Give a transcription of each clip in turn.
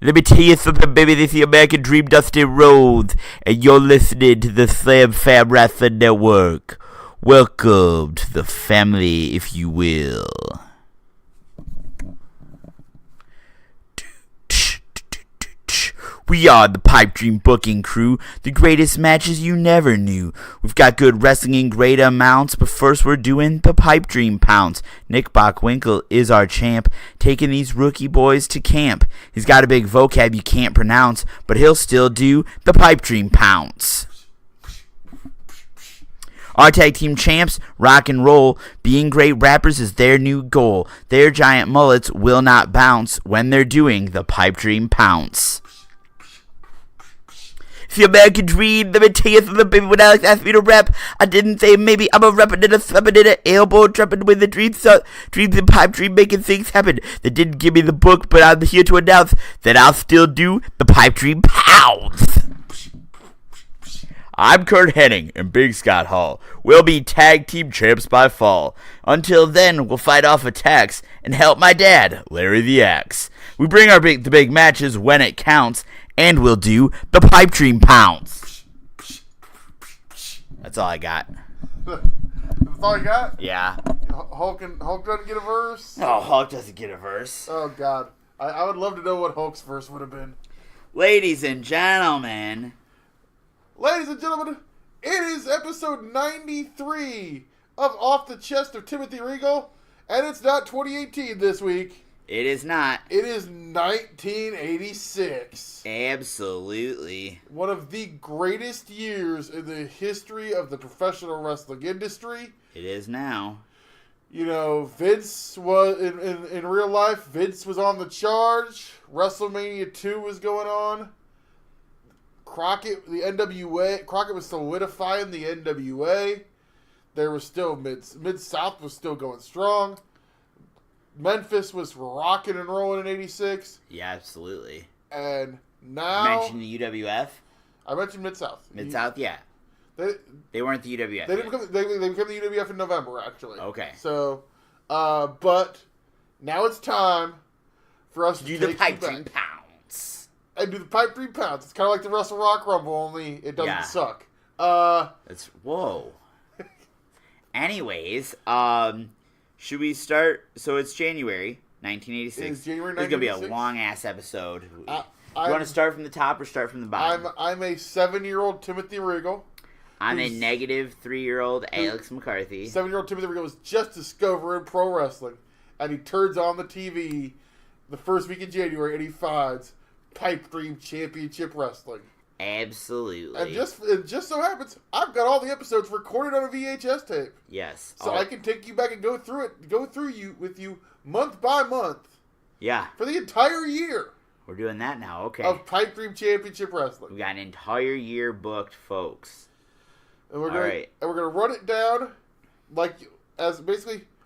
Let me tell you something, baby. This is the American Dream, Dusty Rhodes, and you're listening to the Slam Fam Wrestling Network. Welcome to the family, if you will. We are the Pipe Dream Booking Crew, the greatest matches you never knew. We've got good wrestling in great amounts, but first we're doing the Pipe Dream Pounce. Nick Bockwinkel is our champ, taking these rookie boys to camp. He's got a big vocab you can't pronounce, but he'll still do the Pipe Dream Pounce. Our tag team champs rock and roll. Being great rappers is their new goal. Their giant mullets will not bounce when they're doing the Pipe Dream Pounce. It's the American Dream. Let me tell you something, baby. When Alex asked me to rap, I didn't say maybe. I'm a rapping in a thumping in an elbow, trapping with the dreams and pipe dream, making things happen. They didn't give me the book, but I'm here to announce that I'll still do the Pipe Dream Pounce. I'm Kurt Hennig, and Big Scott Hall. We'll be tag team champs by fall. Until then, we'll fight off attacks and help my dad, Larry the Axe. We bring the big matches when it counts, and we'll do the Pipe Dream Pounce. That's all I got. That's all you got? Yeah. Hulk doesn't get a verse? Oh, Hulk doesn't get a verse. Oh, God. I would love to know what Hulk's verse would have been. Ladies and gentlemen. Ladies and gentlemen, it is episode 93 of Off the Chest of Timothy Regal, and it's not 2018 this week. It is not. It is 1986. Absolutely. One of the greatest years in the history of the professional wrestling industry. It is now. You know, Vince was, in real life, Vince was on the charge. WrestleMania 2 was going on. Crockett, the NWA, Crockett was solidifying the NWA. There was still Mid-South was still going strong. Memphis was rocking and rolling in 86. Yeah, absolutely. And now... You mentioned the UWF? I mentioned Mid-South. Mid-South, yeah. They weren't the UWF. They became the UWF in November, actually. Okay. So, but now it's time for us to do take the Pipe Dream Pounce. And do the Pipe Dream Pounce. It's kind of like the Wrestle Rock Rumble, only it doesn't suck. Whoa. Anyways, should we start? So it's January 1986. It is January 1986. This is going to be a long-ass episode. You want to start from the top or start from the bottom? I'm a 7-year-old Timothy Regal. I'm a negative 3-year-old Alex McCarthy. 7-year-old Timothy Regal was just discovering pro wrestling. And he turns on the TV the first week in January and he finds Pipe Dream Championship Wrestling. Absolutely. And it just so happens, I've got all the episodes recorded on a VHS tape. Yes. So I can take you back and go through with you month by month. Yeah. For the entire year. We're doing that now, okay. Of Pipe Dream Championship Wrestling. We got an entire year booked, folks. And we're gonna run it down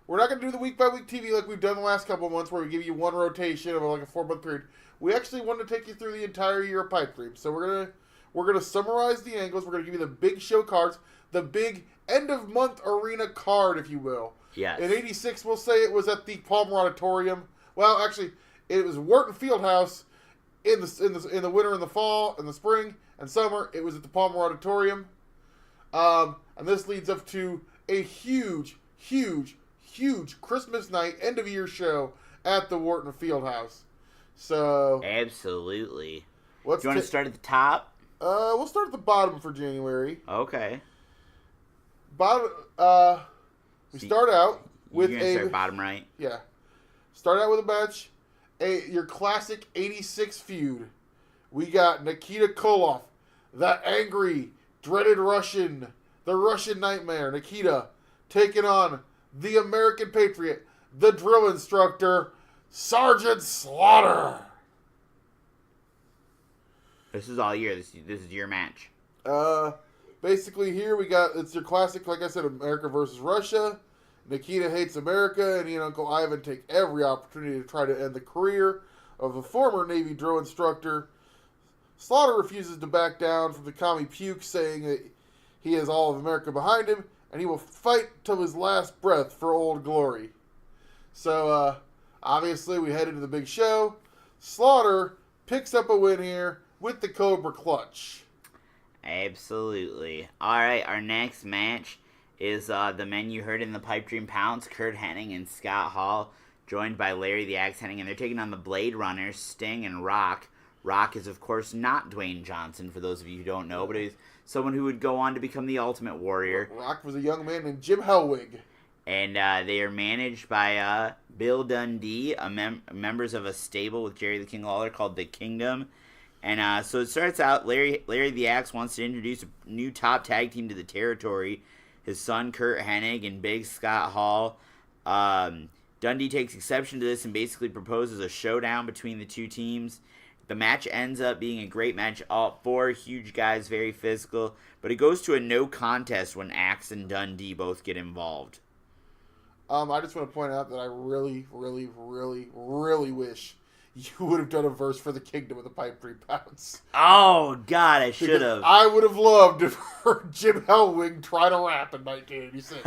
we're not gonna do the week by week TV like we've done the last couple of months where we give you one rotation of like a 4-month period. We actually want to take you through the entire year of Pipe Dream. So we're gonna summarize the angles. We're gonna give you the big show cards, the big end of month arena card, if you will. Yes. In '86, we'll say it was at the Palmer Auditorium. Well, actually, it was Wharton Fieldhouse in the winter and the fall and the spring and summer. It was at the Palmer Auditorium. And this leads up to a huge Christmas night, end of year show at the Wharton Fieldhouse. So absolutely. Do you want to start at the top? We'll start at the bottom for January. Okay. Bottom. We start out with start bottom right. Yeah. Start out with a match. Your classic '86 feud. We got Nikita Koloff, the angry, dreaded Russian, the Russian Nightmare, Nikita, taking on the American Patriot, the drill instructor, Sergeant Slaughter. This is all year. This is your match. Basically here it's your classic, like I said, America versus Russia. Nikita hates America, and he and Uncle Ivan take every opportunity to try to end the career of the former Navy drill instructor. Slaughter refuses to back down from the commie puke, saying that he has all of America behind him, and he will fight till his last breath for Old Glory. So, obviously, we head into the big show. Slaughter picks up a win here with the Cobra Clutch. Absolutely. All right, our next match is the men you heard in the Pipe Dream Pounds, Kurt Hennig and Scott Hall, joined by Larry the Axe Hennig, and they're taking on the Blade Runners, Sting and Rock. Rock is, of course, not Dwayne Johnson, for those of you who don't know, but he's someone who would go on to become the Ultimate Warrior. Rock was a young man named Jim Hellwig. And they are managed by Bill Dundee, members of a stable with Jerry the King Lawler called the Kingdom. And so it starts out, Larry the Axe wants to introduce a new top tag team to the territory. His son, Kurt Hennig, and Big Scott Hall. Dundee takes exception to this and basically proposes a showdown between the two teams. The match ends up being a great match. All four huge guys, very physical. But it goes to a no contest when Axe and Dundee both get involved. I just want to point out that I really, really, really, really wish you would have done a verse for the Kingdom of the Pipe Dream Pounds. Oh, God, I should have. I would have loved to heard Jim Hellwig try to rap in 1986.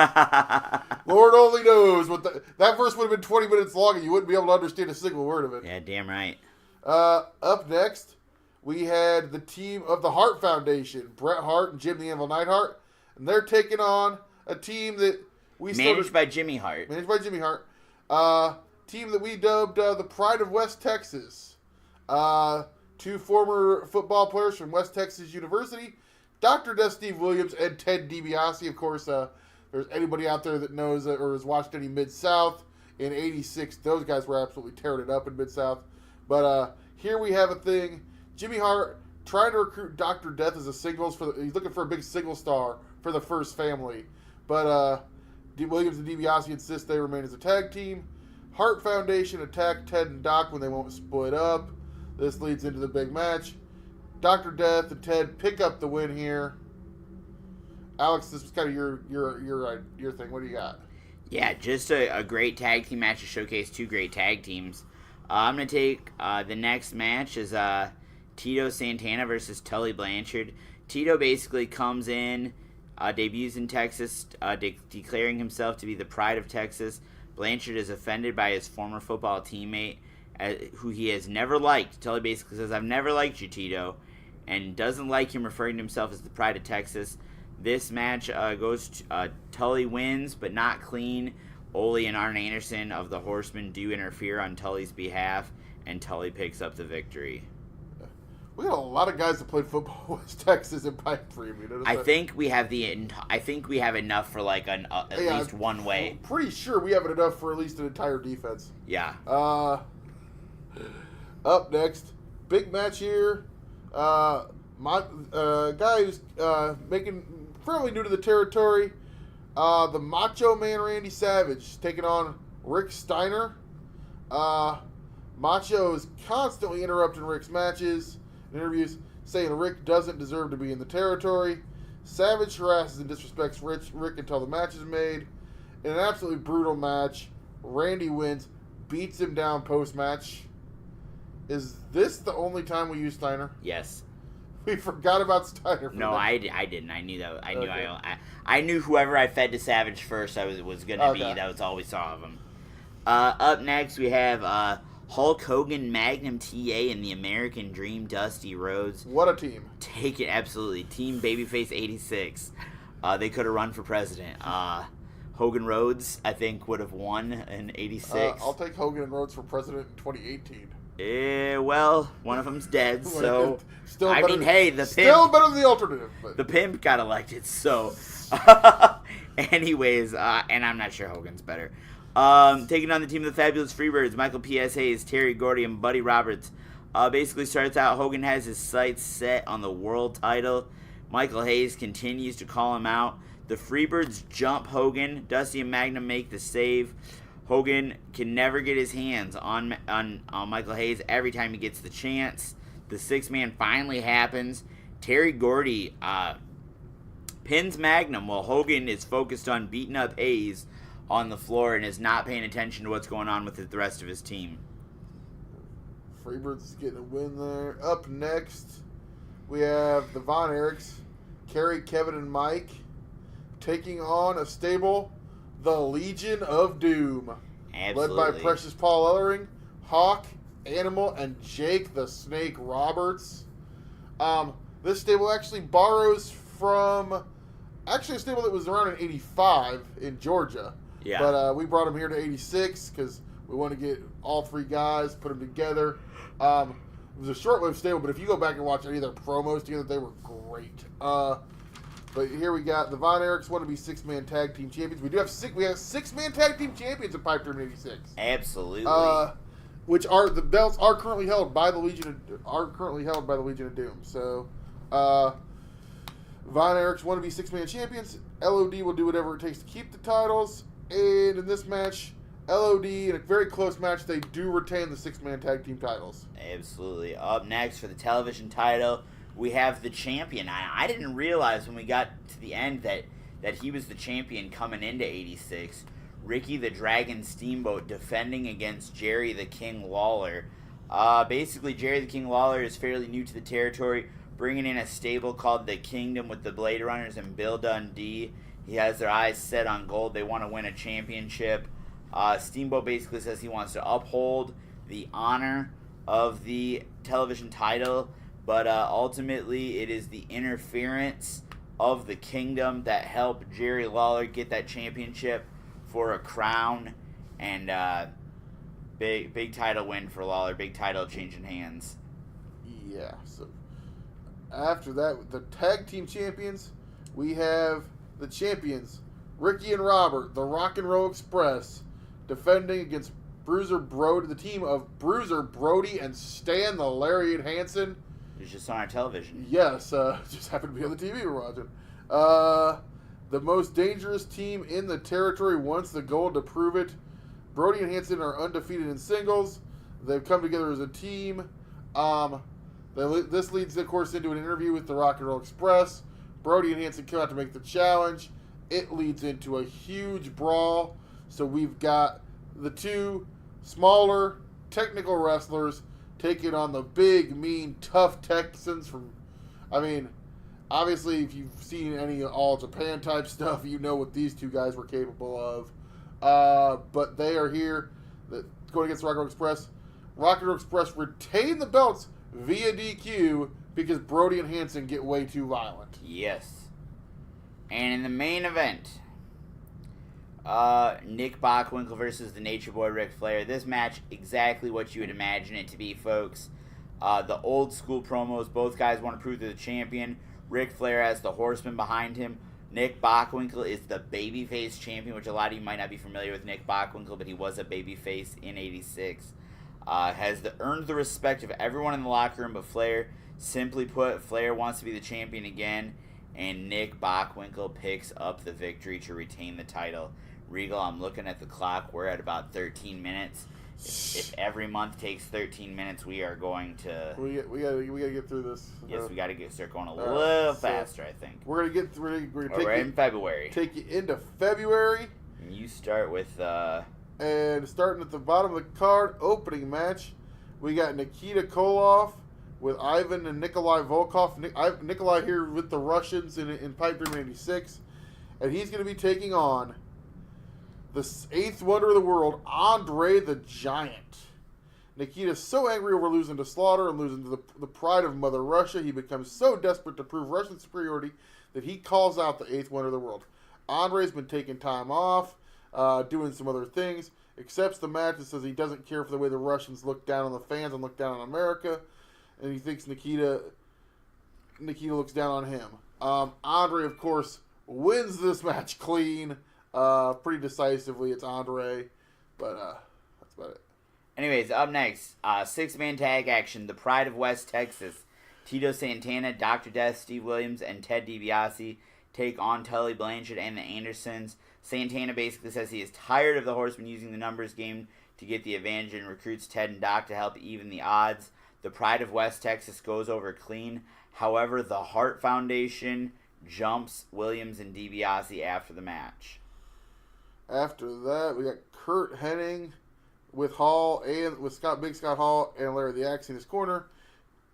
Lord only knows what that verse would have been 20 minutes long and you wouldn't be able to understand a single word of it. Yeah, damn right. Up next, we had the team of the Hart Foundation, Bret Hart and Jim the Anvil Neidhart, and they're taking on a team that managed by Jimmy Hart. Managed by Jimmy Hart. Team that we dubbed the Pride of West Texas. Two former football players from West Texas University, Dr. Death Steve Williams and Ted DiBiase. Of course, there's anybody out there that knows or has watched any Mid-South. In 86, those guys were absolutely tearing it up in Mid-South. But here we have a thing. Jimmy Hart trying to recruit Dr. Death as a singles. He's looking for a big single star for the First Family. But Williams and DiBiase insist they remain as a tag team. Hart Foundation attack Ted and Doc when they won't split up. This leads into the big match. Dr. Death and Ted pick up the win here. Alex, this was kind of your thing. What do you got? Yeah, just a great tag team match to showcase two great tag teams. I'm going to take the next match is Tito Santana versus Tully Blanchard. Tito basically comes in, debuts in Texas, declaring himself to be the pride of Texas. Blanchard is offended by his former football teammate, who he has never liked. Tully basically says, "I've never liked you, Tito," and doesn't like him referring to himself as the pride of Texas. This match goes to Tully wins, but not clean. Ole and Arn Anderson of the Horsemen do interfere on Tully's behalf, and Tully picks up the victory. We got a lot of guys that played football in West Texas and Pipe Dream. I think we have enough for like at least one way. I'm pretty sure we have enough for at least an entire defense. Yeah. Up next, big match here. Guy who's making fairly new to the territory. The Macho Man Randy Savage taking on Rick Steiner. Macho is constantly interrupting Rick's matches and interviews, saying Rick doesn't deserve to be in the territory. Savage harasses and disrespects Rick until the match is made. In an absolutely brutal match, Randy wins, beats him down post-match. Is this the only time we use Steiner? Yes. We forgot about Steiner. No, I didn't. I knew that. I knew whoever I fed to Savage first, was going to be. That was all we saw of him. Up next, we have Hulk Hogan, Magnum TA, and the American Dream, Dusty Rhodes. What a team! Take it, absolutely. Team Babyface 86. They could have run for president. Hogan Rhodes, I think, would have won in 86. I'll take Hogan and Rhodes for president in 2018. Well, one of them's dead, so still I mean, hey, the still pimp, better than the alternative. But. The pimp got elected, so anyways, and I'm not sure Hogan's better. Taking on the team of the Fabulous Freebirds, Michael P.S. Hayes, Terry Gordy, and Buddy Roberts. Basically starts out, Hogan has his sights set on the world title. Michael Hayes continues to call him out. The Freebirds jump Hogan. Dusty and Magnum make the save. Hogan can never get his hands on Michael Hayes every time he gets the chance. The six-man finally happens. Terry Gordy pins Magnum while Hogan is focused on beating up Hayes on the floor and is not paying attention to what's going on with the rest of his team. Freebirds is getting a win there. Up next, we have the Von Erichs, Kerry, Kevin, and Mike taking on a stable, the Legion of Doom. Absolutely. Led by Precious Paul Ellering, Hawk, Animal and Jake the Snake Roberts. This stable actually borrows from a stable that was around in 85 in Georgia. Yeah. But we brought them here to 86 because we want to get all three guys, put them together. It was a short-lived stable, but if you go back and watch any of their promos together, they were great. But here we got the Von Erichs want to be six-man tag team champions. We have six-man tag team champions in Pipe Dream 86. Absolutely. Which are the belts are currently held by the Legion of Doom. So, Von Erichs want to be six-man champions. LOD will do whatever it takes to keep the titles. And in this match, LOD, in a very close match, they do retain the six-man tag team titles. Absolutely. Up next for the television title, we have the champion. I didn't realize when we got to the end that he was the champion coming into 86. Ricky the Dragon Steamboat defending against Jerry the King Lawler. Basically, Jerry the King Lawler is fairly new to the territory, bringing in a stable called the Kingdom with the Blade Runners and Bill Dundee. He has their eyes set on gold. They want to win a championship. Steamboat basically says he wants to uphold the honor of the television title, but ultimately it is the interference of the Kingdom that helped Jerry Lawler get that championship for a crown, and big title win for Lawler. Big title changing hands. Yeah. So after that, the tag team champions, we have the champions Ricky and Robert, the Rock and Roll Express, defending against Bruiser Brody, the team of Bruiser Brody and Stan the Lariat Hansen. It's just on our television. Yes, just happened to be on the TV we're watching. The most dangerous team in the territory wants the gold to prove it. Brody and Hansen are undefeated in singles. They've come together as a team. This leads, of course, into an interview with the Rock and Roll Express. Brody and Hansen come out to make the challenge. It leads into a huge brawl. So we've got the two smaller technical wrestlers taking on the big, mean, tough Texans from, obviously, if you've seen any All Japan type stuff, you know what these two guys were capable of. But they are here going against Rock and Roll Express. Rock and Roll Express retain the belts via DQ because Brody and Hansen get way too violent. Yes. And in the main event, Nick Bockwinkel versus the Nature Boy Ric Flair. This match, exactly what you would imagine it to be, folks. The old school promos, both guys want to prove they're the champion. Ric Flair has the Horseman behind him. Nick Bockwinkel is the babyface champion, which a lot of you might not be familiar with Nick Bockwinkel, but he was a babyface in 86. Has earned the respect of everyone in the locker room but Flair. Simply put, Flair wants to be the champion again, and Nick Bockwinkel picks up the victory to retain the title. Regal, I'm looking at the clock. We're at about 13 minutes. If every month takes 13 minutes, we are going to. We gotta get through this. Yes, we gotta start going a little faster. I think we're gonna get. We're gonna take we're in February. Take you into February. And you start with. And starting at the bottom of the card, opening match, we got Nikita Koloff with Ivan and Nikolai Volkov. Nikolai here with the Russians in Pipe Dream 86, and he's going to be taking on the eighth wonder of the world, Andre the Giant. Nikita's so angry over losing to Slaughter and losing to the pride of Mother Russia, he becomes so desperate to prove Russian superiority that he calls out the eighth wonder of the world. Andre's been taking time off, doing some other things, accepts the match and says he doesn't care for the way the Russians look down on the fans and look down on America, and he thinks Nikita looks down on him. Andre, of course, wins this match clean, pretty decisively. It's Andre, but that's about it. Anyways, up next, six-man tag action, the Pride of West Texas. Tito Santana, Dr. Death, Steve Williams, and Ted DiBiase take on Tully Blanchard and the Andersons. Santana basically says he is tired of the Horsemen using the numbers game to get the advantage and recruits Ted and Doc to help even the odds. The Pride of West Texas goes over clean. However, the Hart Foundation jumps Williams and DiBiase after the match. After that, we got Kurt Hennig with Hall and with Big Scott Hall and Larry the Axe in his corner,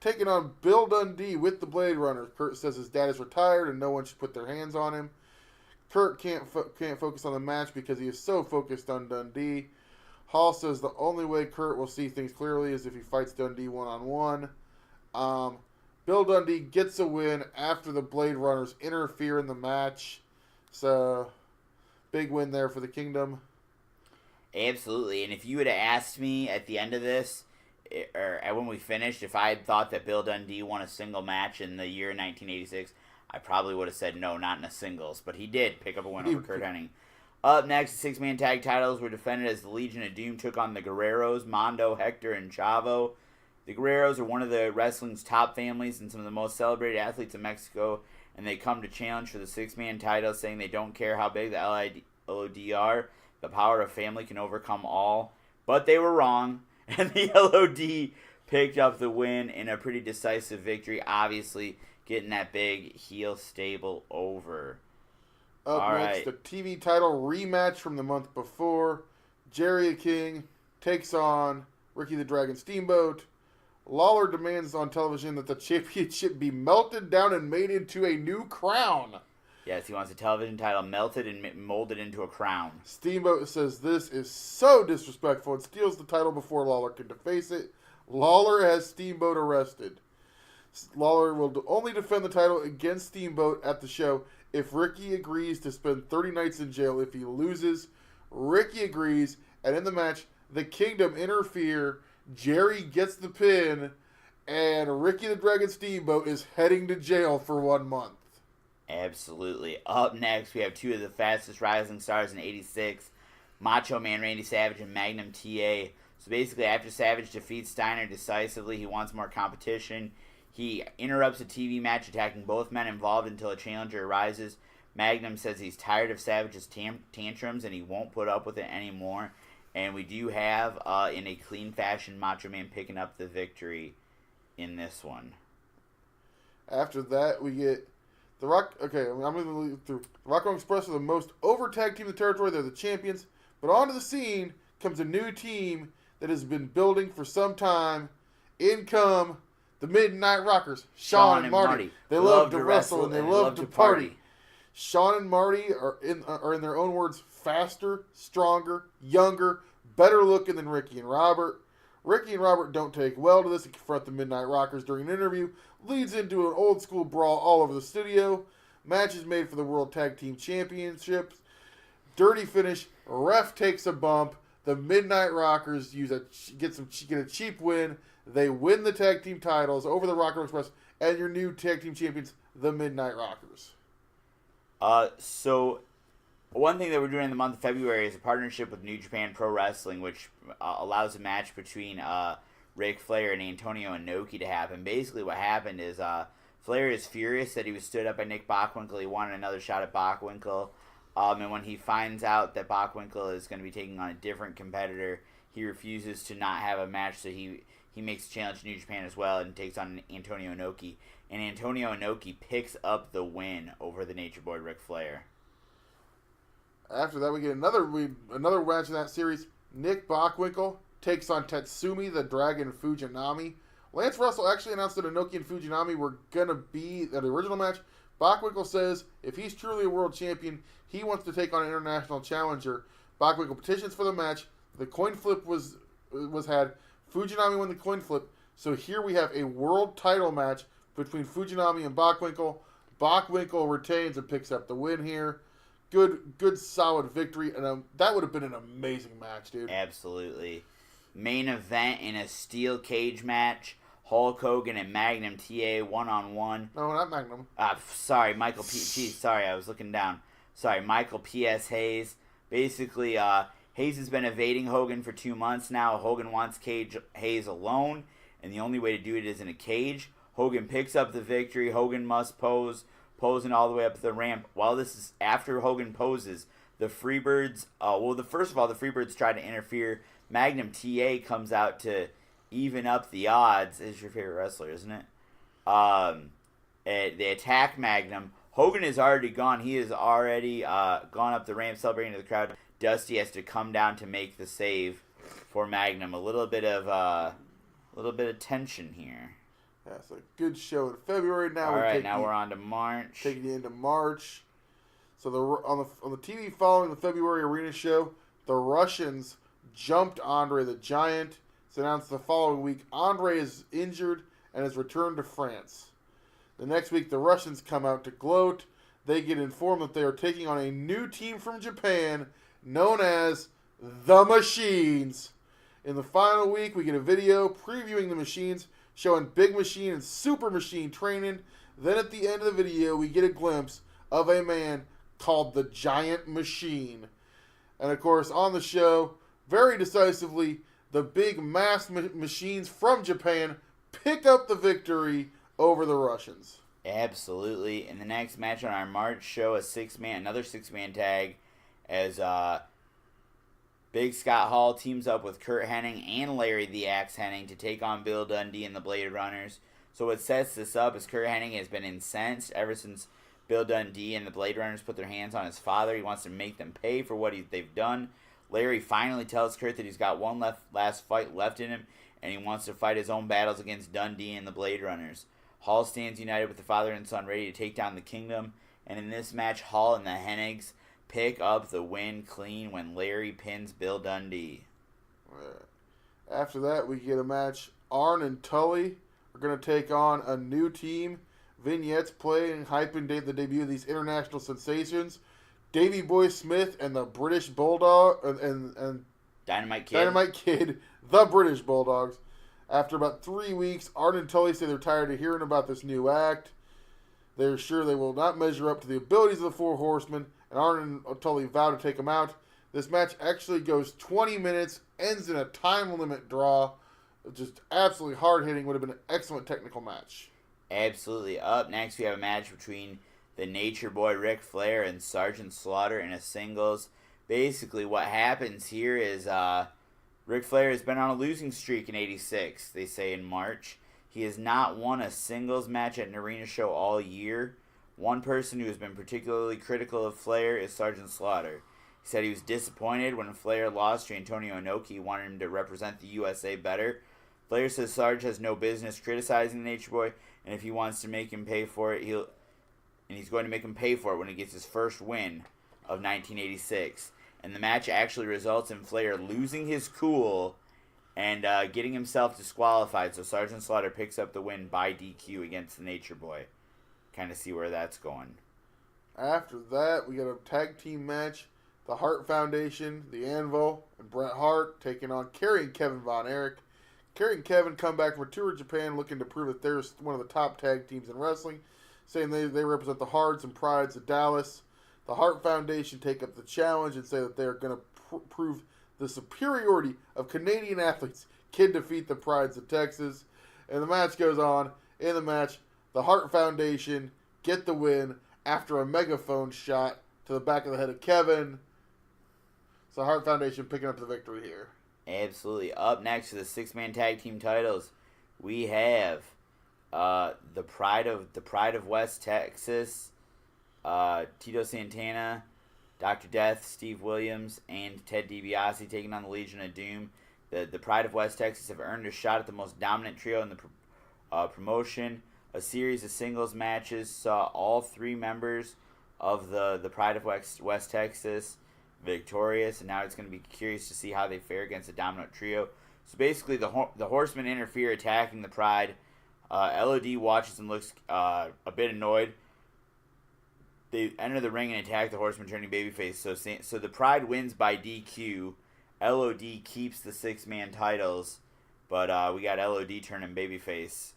taking on Bill Dundee with the Blade Runner. Kurt says his dad is retired and no one should put their hands on him. Kurt can't focus on the match because he is so focused on Dundee. Hall says the only way Kurt will see things clearly is if he fights Dundee one-on-one. Bill Dundee gets a win after the Blade Runners interfere in the match. So, big win there for the Kingdom. Absolutely. And if you would have asked me at the end of this, or when we finished, if I had thought that Bill Dundee won a single match in the year 1986, I probably would have said no, not in a singles. But he did pick up a win over Kurt Hennig. Up next, the six-man tag titles were defended as the Legion of Doom took on the Guerreros, Mondo, Hector, and Chavo. The Guerreros are one of the wrestling's top families and some of the most celebrated athletes in Mexico, and they come to challenge for the six-man title, saying they don't care how big the LOD are. The power of family can overcome all. But they were wrong, and the LOD picked up the win in a pretty decisive victory, obviously getting that big heel stable over. Up next, the TV title rematch from the month before. Jerry King takes on Ricky the Dragon Steamboat. Lawler demands on television that the championship be melted down and made into a new crown. Yes, he wants the television title melted and molded into a crown. Steamboat says this is so disrespectful and steals the title before Lawler can deface it. Lawler has Steamboat arrested. Lawler will only defend the title against Steamboat at the show if Ricky agrees to spend 30 nights in jail. If he loses, Ricky agrees, and in the match, the Kingdom interfere. Jerry gets the pin, and Ricky the Dragon Steamboat is heading to jail for 1 month. Absolutely. Up next, we have two of the fastest rising stars in '86, Macho Man Randy Savage and Magnum TA. So basically, after Savage defeats Steiner decisively, he wants more competition. He interrupts a TV match, attacking both men involved until a challenger arises. Magnum says he's tired of Savage's tantrums and he won't put up with it anymore. And we do have, in a clean fashion, Macho Man picking up the victory in this one. After that, we get The Rock. Okay, I'm going to lead through. The Rock Express are the most over tag team in the territory. They're the champions. But onto the scene comes a new team that has been building for some time. In come the Midnight Rockers, Sean and Marty. They love to wrestle and they love to party. Sean and Marty are in their own words faster, stronger, younger, better looking than Ricky and Robert. Ricky and Robert don't take well to this and confront the Midnight Rockers during an interview. Leads into an old school brawl all over the studio. Match is made for the World Tag Team Championships. Dirty finish. Ref takes a bump. The Midnight Rockers get a cheap win. They win the tag team titles over the Rocker Express and your new tag team champions, the Midnight Rockers. So one thing that we're doing in the month of February is a partnership with New Japan Pro Wrestling, which allows a match between Ric Flair and Antonio Inoki to happen. Basically, what happened is Flair is furious that he was stood up by Nick Bockwinkel. He wanted another shot at Bockwinkel. And when he finds out that Bockwinkel is going to be taking on a different competitor, he refuses to not have a match, so he makes a challenge to New Japan as well and takes on Antonio Inoki. And Antonio Inoki picks up the win over the Nature Boy Ric Flair. After that, we get another match in that series. Nick Bockwinkel takes on Tatsumi the Dragon Fujinami. Lance Russell actually announced that Inoki and Fujinami were going to be the original match. Bockwinkel says if he's truly a world champion, he wants to take on an international challenger. Bockwinkel petitions for the match. The coin flip was had. Fujinami won the coin flip. So here we have a world title match between Fujinami and Bockwinkel. Bockwinkel retains and picks up the win here. Good, solid victory, and that would have been an amazing match, dude. Absolutely. Main event in a steel cage match. Hulk Hogan and Magnum TA one-on-one. No, not Magnum. Sorry, Michael P. Geez, sorry, I was looking down. Sorry, Michael P.S. Hayes. Basically, Hayes has been evading Hogan for 2 months now. Hogan wants Cage Hayes alone, and the only way to do it is in a cage. Hogan picks up the victory. Hogan must posing all the way up the ramp. While this is after Hogan poses, the Freebirds, first of all, the Freebirds try to interfere. Magnum TA comes out to even up the odds. Is your favorite wrestler, isn't it? They attack Magnum. Hogan is already gone. He has already gone up the ramp celebrating to the crowd. Dusty has to come down to make the save for Magnum. A little bit of tension here. Yeah, it's a good show in February. Now we're on to March. Taking you into March. So on the TV following the February arena show, the Russians jumped Andre the Giant. It's announced the following week Andre is injured and has returned to France. The next week, the Russians come out to gloat. They get informed that they are taking on a new team from Japan known as the Machines. In the final week, we get a video previewing the Machines, showing Big Machine and Super Machine training. Then at the end of the video, we get a glimpse of a man called the Giant Machine. And of course, on the show, very decisively, the big mass machines from Japan pick up the victory over the Russians. Absolutely. In the next match on our March show, another six-man tag as Big Scott Hall teams up with Kurt Hennig and Larry the Axe Hennig to take on Bill Dundee and the Blade Runners. So what sets this up is Kurt Hennig has been incensed ever since Bill Dundee and the Blade Runners put their hands on his father. He wants to make them pay for what they've done. Larry finally tells Kurt that he's got one last fight left in him, and he wants to fight his own battles against Dundee and the Blade Runners. Hall stands united with the father and son, ready to take down the Kingdom. And in this match, Hall and the Hennigs pick up the win clean when Larry pins Bill Dundee. After that, we get a match. Arn and Tully are going to take on a new team. Vignettes play and hyping the debut of these international sensations. Davey Boy Smith and the British Bulldog and Dynamite Kid, the British Bulldogs. After about 3 weeks, Arn and Tully say they're tired of hearing about this new act. They're sure they will not measure up to the abilities of the Four Horsemen, and Arn and Tully vow to take them out. This match actually goes 20 minutes, ends in a time limit draw. Just absolutely hard-hitting. Would have been an excellent technical match. Absolutely. Up next, we have a match between the Nature Boy Ric Flair and Sergeant Slaughter in a singles. Basically, what happens here is Ric Flair has been on a losing streak in '86, they say in March. He has not won a singles match at an arena show all year. One person who has been particularly critical of Flair is Sergeant Slaughter. He said he was disappointed when Flair lost to Antonio Inoki. He wanted him to represent the USA better. Flair says Sarge has no business criticizing the Nature Boy, and if he wants to make him pay for it, he's going to make him pay for it when he gets his first win of 1986. And the match actually results in Flair losing his cool and getting himself disqualified. So Sergeant Slaughter picks up the win by DQ against the Nature Boy. Kind of see where that's going. After that, we got a tag team match. The Hart Foundation, the Anvil, and Bret Hart taking on Kerry and Kevin Von Erich. Kerry and Kevin come back from a tour of Japan looking to prove that they're one of the top tag teams in wrestling, saying they represent the Hearts and Prides of Dallas. The Hart Foundation take up the challenge and say that they're going to prove the superiority of Canadian athletes can defeat the Prides of Texas. And the match goes on. In the match, the Hart Foundation get the win after a megaphone shot to the back of the head of Kevin. So the Hart Foundation picking up the victory here. Absolutely. Up next to the six-man tag team titles, we have the Pride of West Texas, Tito Santana, Dr. Death, Steve Williams, and Ted DiBiase taking on the Legion of Doom. The Pride of West Texas have earned a shot at the most dominant trio in the promotion. A series of singles matches saw all three members of the Pride of West Texas victorious, and now it's going to be curious to see how they fare against the dominant trio. So basically, the Horsemen interfere, attacking the Pride. LOD watches and looks a bit annoyed. They enter the ring and attack the Horsemen, turning babyface. So the Pride wins by DQ. LOD keeps the six-man titles, but we got LOD turning babyface.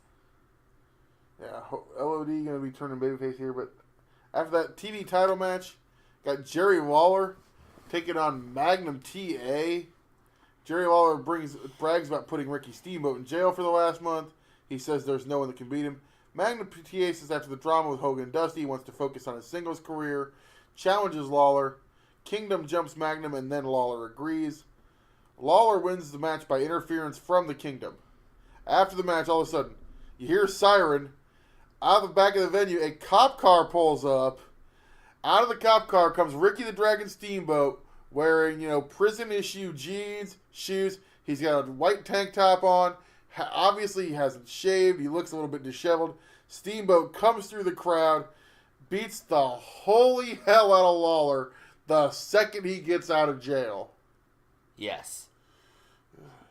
Yeah, LOD going to be turning babyface here, but after that TV title match, got Jerry Lawler taking on Magnum TA. Jerry Lawler brags about putting Ricky Steamboat in jail for the last month. He says there's no one that can beat him. Magnum TA says after the drama with Hogan and Dusty, he wants to focus on his singles career. Challenges Lawler. Kingdom jumps Magnum, and then Lawler agrees. Lawler wins the match by interference from the Kingdom. After the match, all of a sudden, you hear a siren. Out of the back of the venue, a cop car pulls up. Out of the cop car comes Ricky the Dragon Steamboat, wearing, prison-issue jeans, shoes. He's got a white tank top on. Obviously, he hasn't shaved. He looks a little bit disheveled. Steamboat comes through the crowd, beats the holy hell out of Lawler the second he gets out of jail. Yes.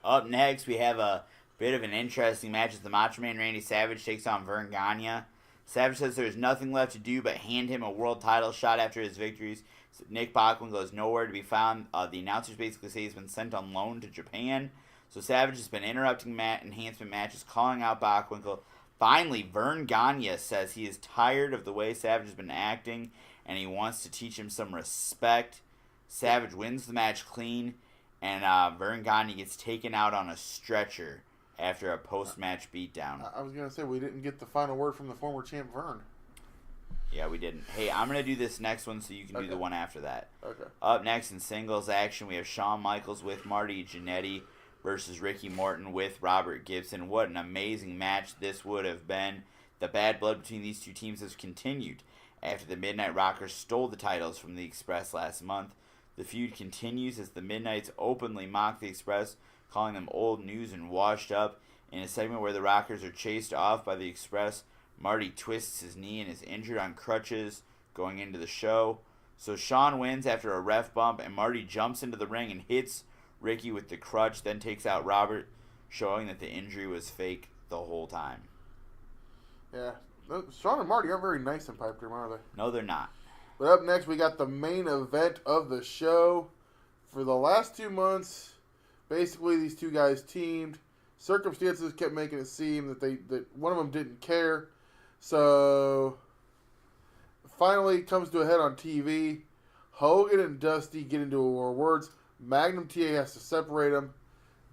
Up next, we have a bit of an interesting match as the Macho Man Randy Savage takes on Vern Gagne. Savage says there's nothing left to do but hand him a world title shot after his victories. Nick Bockwinkel is nowhere to be found. The announcers basically say he's been sent on loan to Japan. So Savage has been interrupting enhancement matches, calling out Bockwinkel. Finally, Vern Gagne says he is tired of the way Savage has been acting, and he wants to teach him some respect. Savage wins the match clean, and Vern Gagne gets taken out on a stretcher after a post-match beatdown. I was going to say, we didn't get the final word from the former champ Vern. Yeah, we didn't. Hey, I'm going to do this next one so you can do the one after that. Okay. Up next in singles action, we have Shawn Michaels with Marty Jannetty versus Ricky Morton with Robert Gibson. What an amazing match this would have been. The bad blood between these two teams has continued after the Midnight Rockers stole the titles from the Express last month. The feud continues as the Midnights openly mock the Express, calling them old news and washed up. In a segment where the Rockers are chased off by the Express, Marty twists his knee and is injured on crutches going into the show. So Shawn wins after a ref bump, and Marty jumps into the ring and hits Ricky with the crutch, then takes out Robert, showing that the injury was fake the whole time. Yeah. Shawn and Marty aren't very nice in Pipe Dream, are they? No, they're not. But up next, we got the main event of the show. For the last 2 months, basically these two guys teamed. Circumstances kept making it seem that one of them didn't care. So finally it comes to a head on TV. Hogan and Dusty get into more words. Magnum TA has to separate them.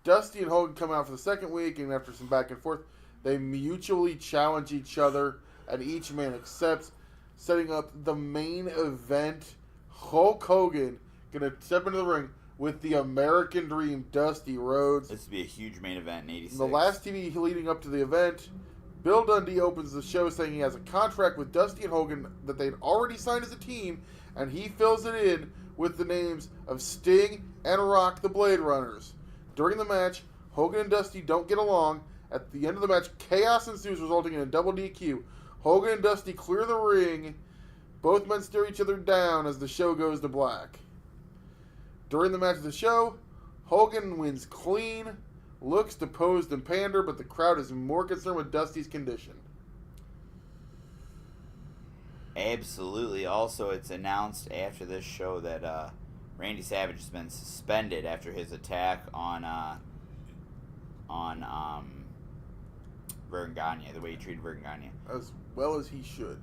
Dusty and Hogan come out for the second week, and after some back and forth, they mutually challenge each other, and each man accepts, setting up the main event. Hulk Hogan gonna step into the ring with the American Dream, Dusty Rhodes. This would be a huge main event in '86. In the last TV leading up to the event, Bill Dundee opens the show saying he has a contract with Dusty and Hogan that they'd already signed as a team, and he fills it in with the names of Sting and Rock the Blade Runners. During the match, Hogan and Dusty don't get along. At the end of the match, chaos ensues, resulting in a double DQ. Hogan and Dusty clear the ring. Both men stare each other down as the show goes to black. During the match of the show, Hogan wins clean, looks deposed and pander, but the crowd is more concerned with Dusty's condition. Absolutely. Also, it's announced after this show that Randy Savage has been suspended after his attack on Vern Gagne, the way he treated Vern Gagne. As well as he should.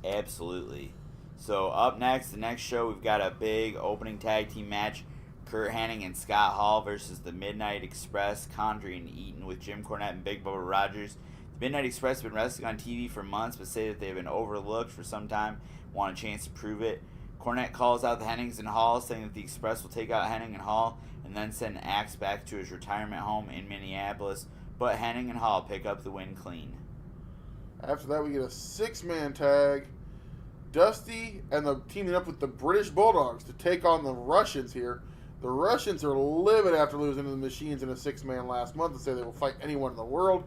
Absolutely. So up next, the next show, we've got a big opening tag team match. Kurt Hennig and Scott Hall versus the Midnight Express, Condrey and Eaton with Jim Cornette and Big Bubba Rogers. The Midnight Express have been wrestling on TV for months, but say that they've been overlooked for some time, want a chance to prove it. Cornette calls out the Hennigs and Hall, saying that the Express will take out Hennig and Hall and then send Axe back to his retirement home in Minneapolis, but Hennig and Hall pick up the win clean. After that, we get a 6-man tag. Dusty and the teaming up with the British Bulldogs to take on the Russians here. The Russians are livid after losing to the Machines in a 6-man last month and say they will fight anyone in the world.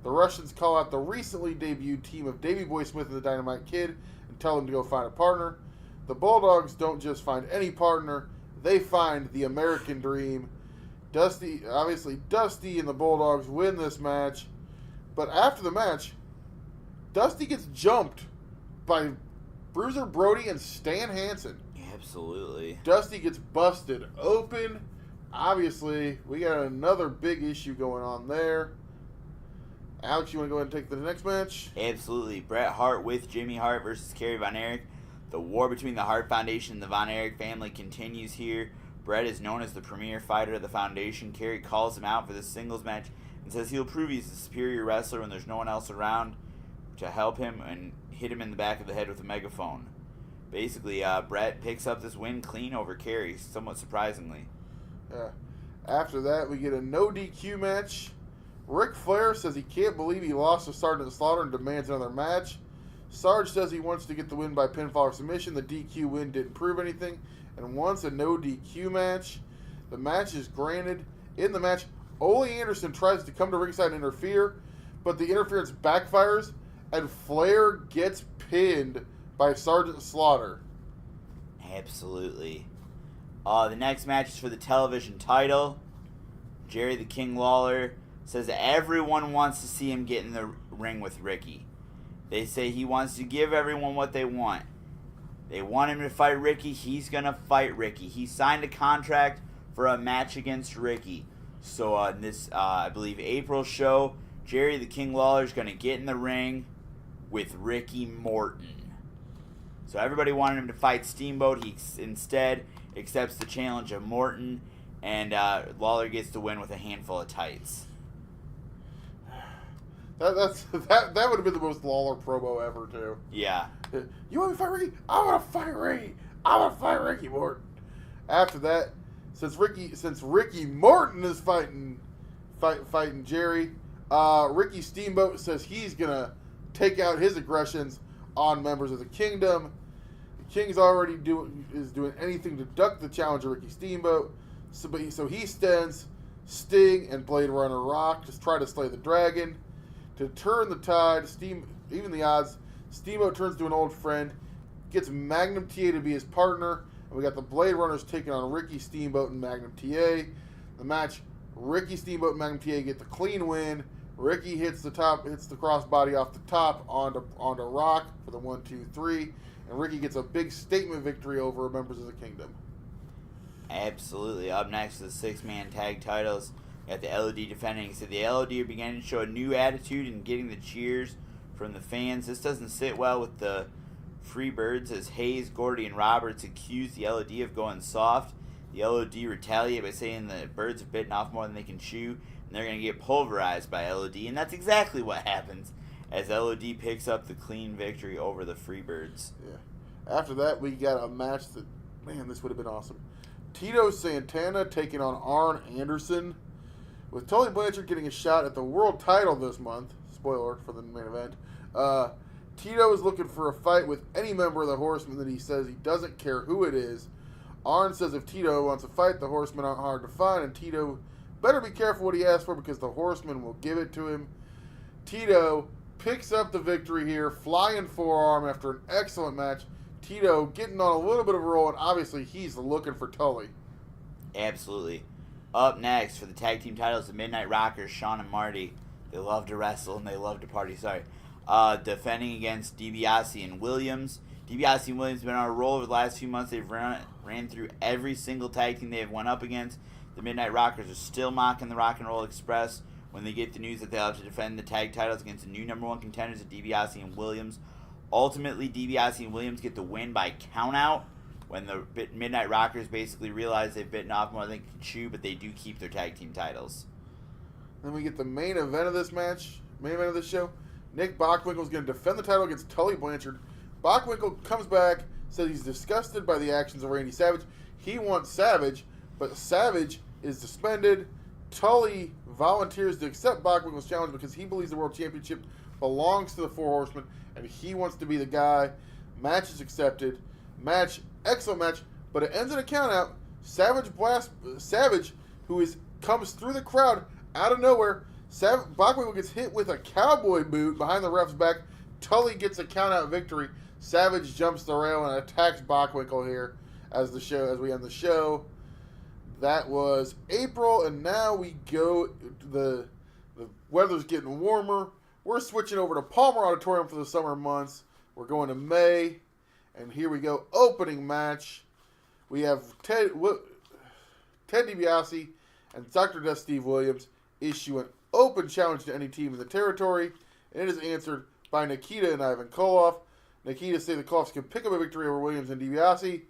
The Russians call out the recently debuted team of Davey Boy Smith and the Dynamite Kid and tell them to go find a partner. The Bulldogs don't just find any partner, they find the American Dream. Dusty and the Bulldogs win this match. But after the match, Dusty gets jumped by Bruiser Brody and Stan Hansen. Absolutely. Dusty gets busted open. Obviously, we got another big issue going on there. Alex, you want to go ahead and take the next match? Absolutely. Bret Hart with Jimmy Hart versus Kerry Von Erich. The war between the Hart Foundation and the Von Erich family continues here. Bret is known as the premier fighter of the foundation. Kerry calls him out for this singles match and says he'll prove he's a superior wrestler when there's no one else around to help him, and hit him in the back of the head with a megaphone. Basically, Bret picks up this win clean over Kerry, somewhat surprisingly. Yeah. After that, we get a no DQ match. Ric Flair says he can't believe he lost to Sergeant Slaughter and demands another match. Sarge says he wants to get the win by pinfall or submission. The DQ win didn't prove anything and wants a no DQ match. The match is granted. In the match, Ole Anderson tries to come to ringside and interfere, but the interference backfires and Flair gets pinned by Sergeant Slaughter. Absolutely. The next match is for the television title. Jerry the King Lawler says that everyone wants to see him get in the ring with Ricky. They say he wants to give everyone what they want. They want him to fight Ricky. He's going to fight Ricky. He signed a contract for a match against Ricky. So on this, I believe, April show, Jerry the King Lawler is going to get in the ring with Ricky Morton. So everybody wanted him to fight Steamboat. He instead accepts the challenge of Morton, and Lawler gets to win with a handful of tights. That would have been the most Lawler promo ever, too. Yeah. You want me to fight Ricky? I want to fight Ricky. I want to fight Ricky Morton. After that, since Ricky Morton is fighting Jerry, Ricky Steamboat says he's gonna take out his aggressions on members of the Kingdom. The King's already doing anything to duck the challenge of Ricky Steamboat. So he stands Sting and Blade Runner Rock to try to slay the dragon. To turn the tide, even the odds, Steamboat turns to an old friend, gets Magnum TA to be his partner, and we got the Blade Runners taking on Ricky Steamboat and Magnum TA. The match, Ricky Steamboat and Magnum TA get the clean win. Ricky hits the crossbody off the top onto Rock for the 1-2-3, and Ricky gets a big statement victory over members of the Kingdom. Absolutely. Up next is the 6-man tag titles. Got the LOD defending. So the LOD are beginning to show a new attitude and getting the cheers from the fans. This doesn't sit well with the Freebirds as Hayes, Gordy, and Roberts accuse the LOD of going soft. The LOD retaliate by saying the birds have bitten off more than they can chew, and they're going to get pulverized by LOD. And that's exactly what happens as LOD picks up the clean victory over the Freebirds. Yeah. After that, we got a match that, man, this would have been awesome. Tito Santana taking on Arn Anderson, with Tully Blanchard getting a shot at the world title this month. Spoiler for the main event. Tito is looking for a fight with any member of the Horsemen that he says he doesn't care who it is. Arn says if Tito wants to fight, the Horsemen aren't hard to find, and Tito better be careful what he asks for because the Horsemen will give it to him. Tito picks up the victory here, flying forearm after an excellent match. Tito getting on a little bit of a roll, and obviously he's looking for Tully. Absolutely. Up next for the tag team titles, the Midnight Rockers, Sean and Marty. They love to wrestle and they love to party. Defending against DiBiase and Williams. DiBiase and Williams have been on a roll over the last few months. They've ran through every single tag team they have went up against. The Midnight Rockers are still mocking the Rock and Roll Express when they get the news that they'll have to defend the tag titles against the new number one contenders of DiBiase and Williams. Ultimately, DiBiase and Williams get the win by countout when the Midnight Rockers basically realize they've bitten off more than they can chew, but they do keep their tag team titles. Then we get the main event of this show. Nick Bockwinkel is going to defend the title against Tully Blanchard. Bockwinkel comes back, says he's disgusted by the actions of Randy Savage. He wants Savage, but Savage is suspended. Tully volunteers to accept Bockwinkel's challenge because he believes the World Championship belongs to the Four Horsemen, and he wants to be the guy. Match is accepted. Excellent match, but it ends in a countout. Savage, who comes through the crowd out of nowhere. Bockwinkel gets hit with a cowboy boot behind the ref's back. Tully gets a countout victory. Savage jumps the rail and attacks Bockwinkel here as we end the show. That was April, and now we go. The weather's getting warmer. We're switching over to Palmer Auditorium for the summer months. We're going to May. And here we go, opening match. We have Ted DiBiase and Dr. Death Steve Williams issue an open challenge to any team in the territory, and it is answered by Nikita and Ivan Koloff. Nikita say the Koloffs can pick up a victory over Williams and DiBiase,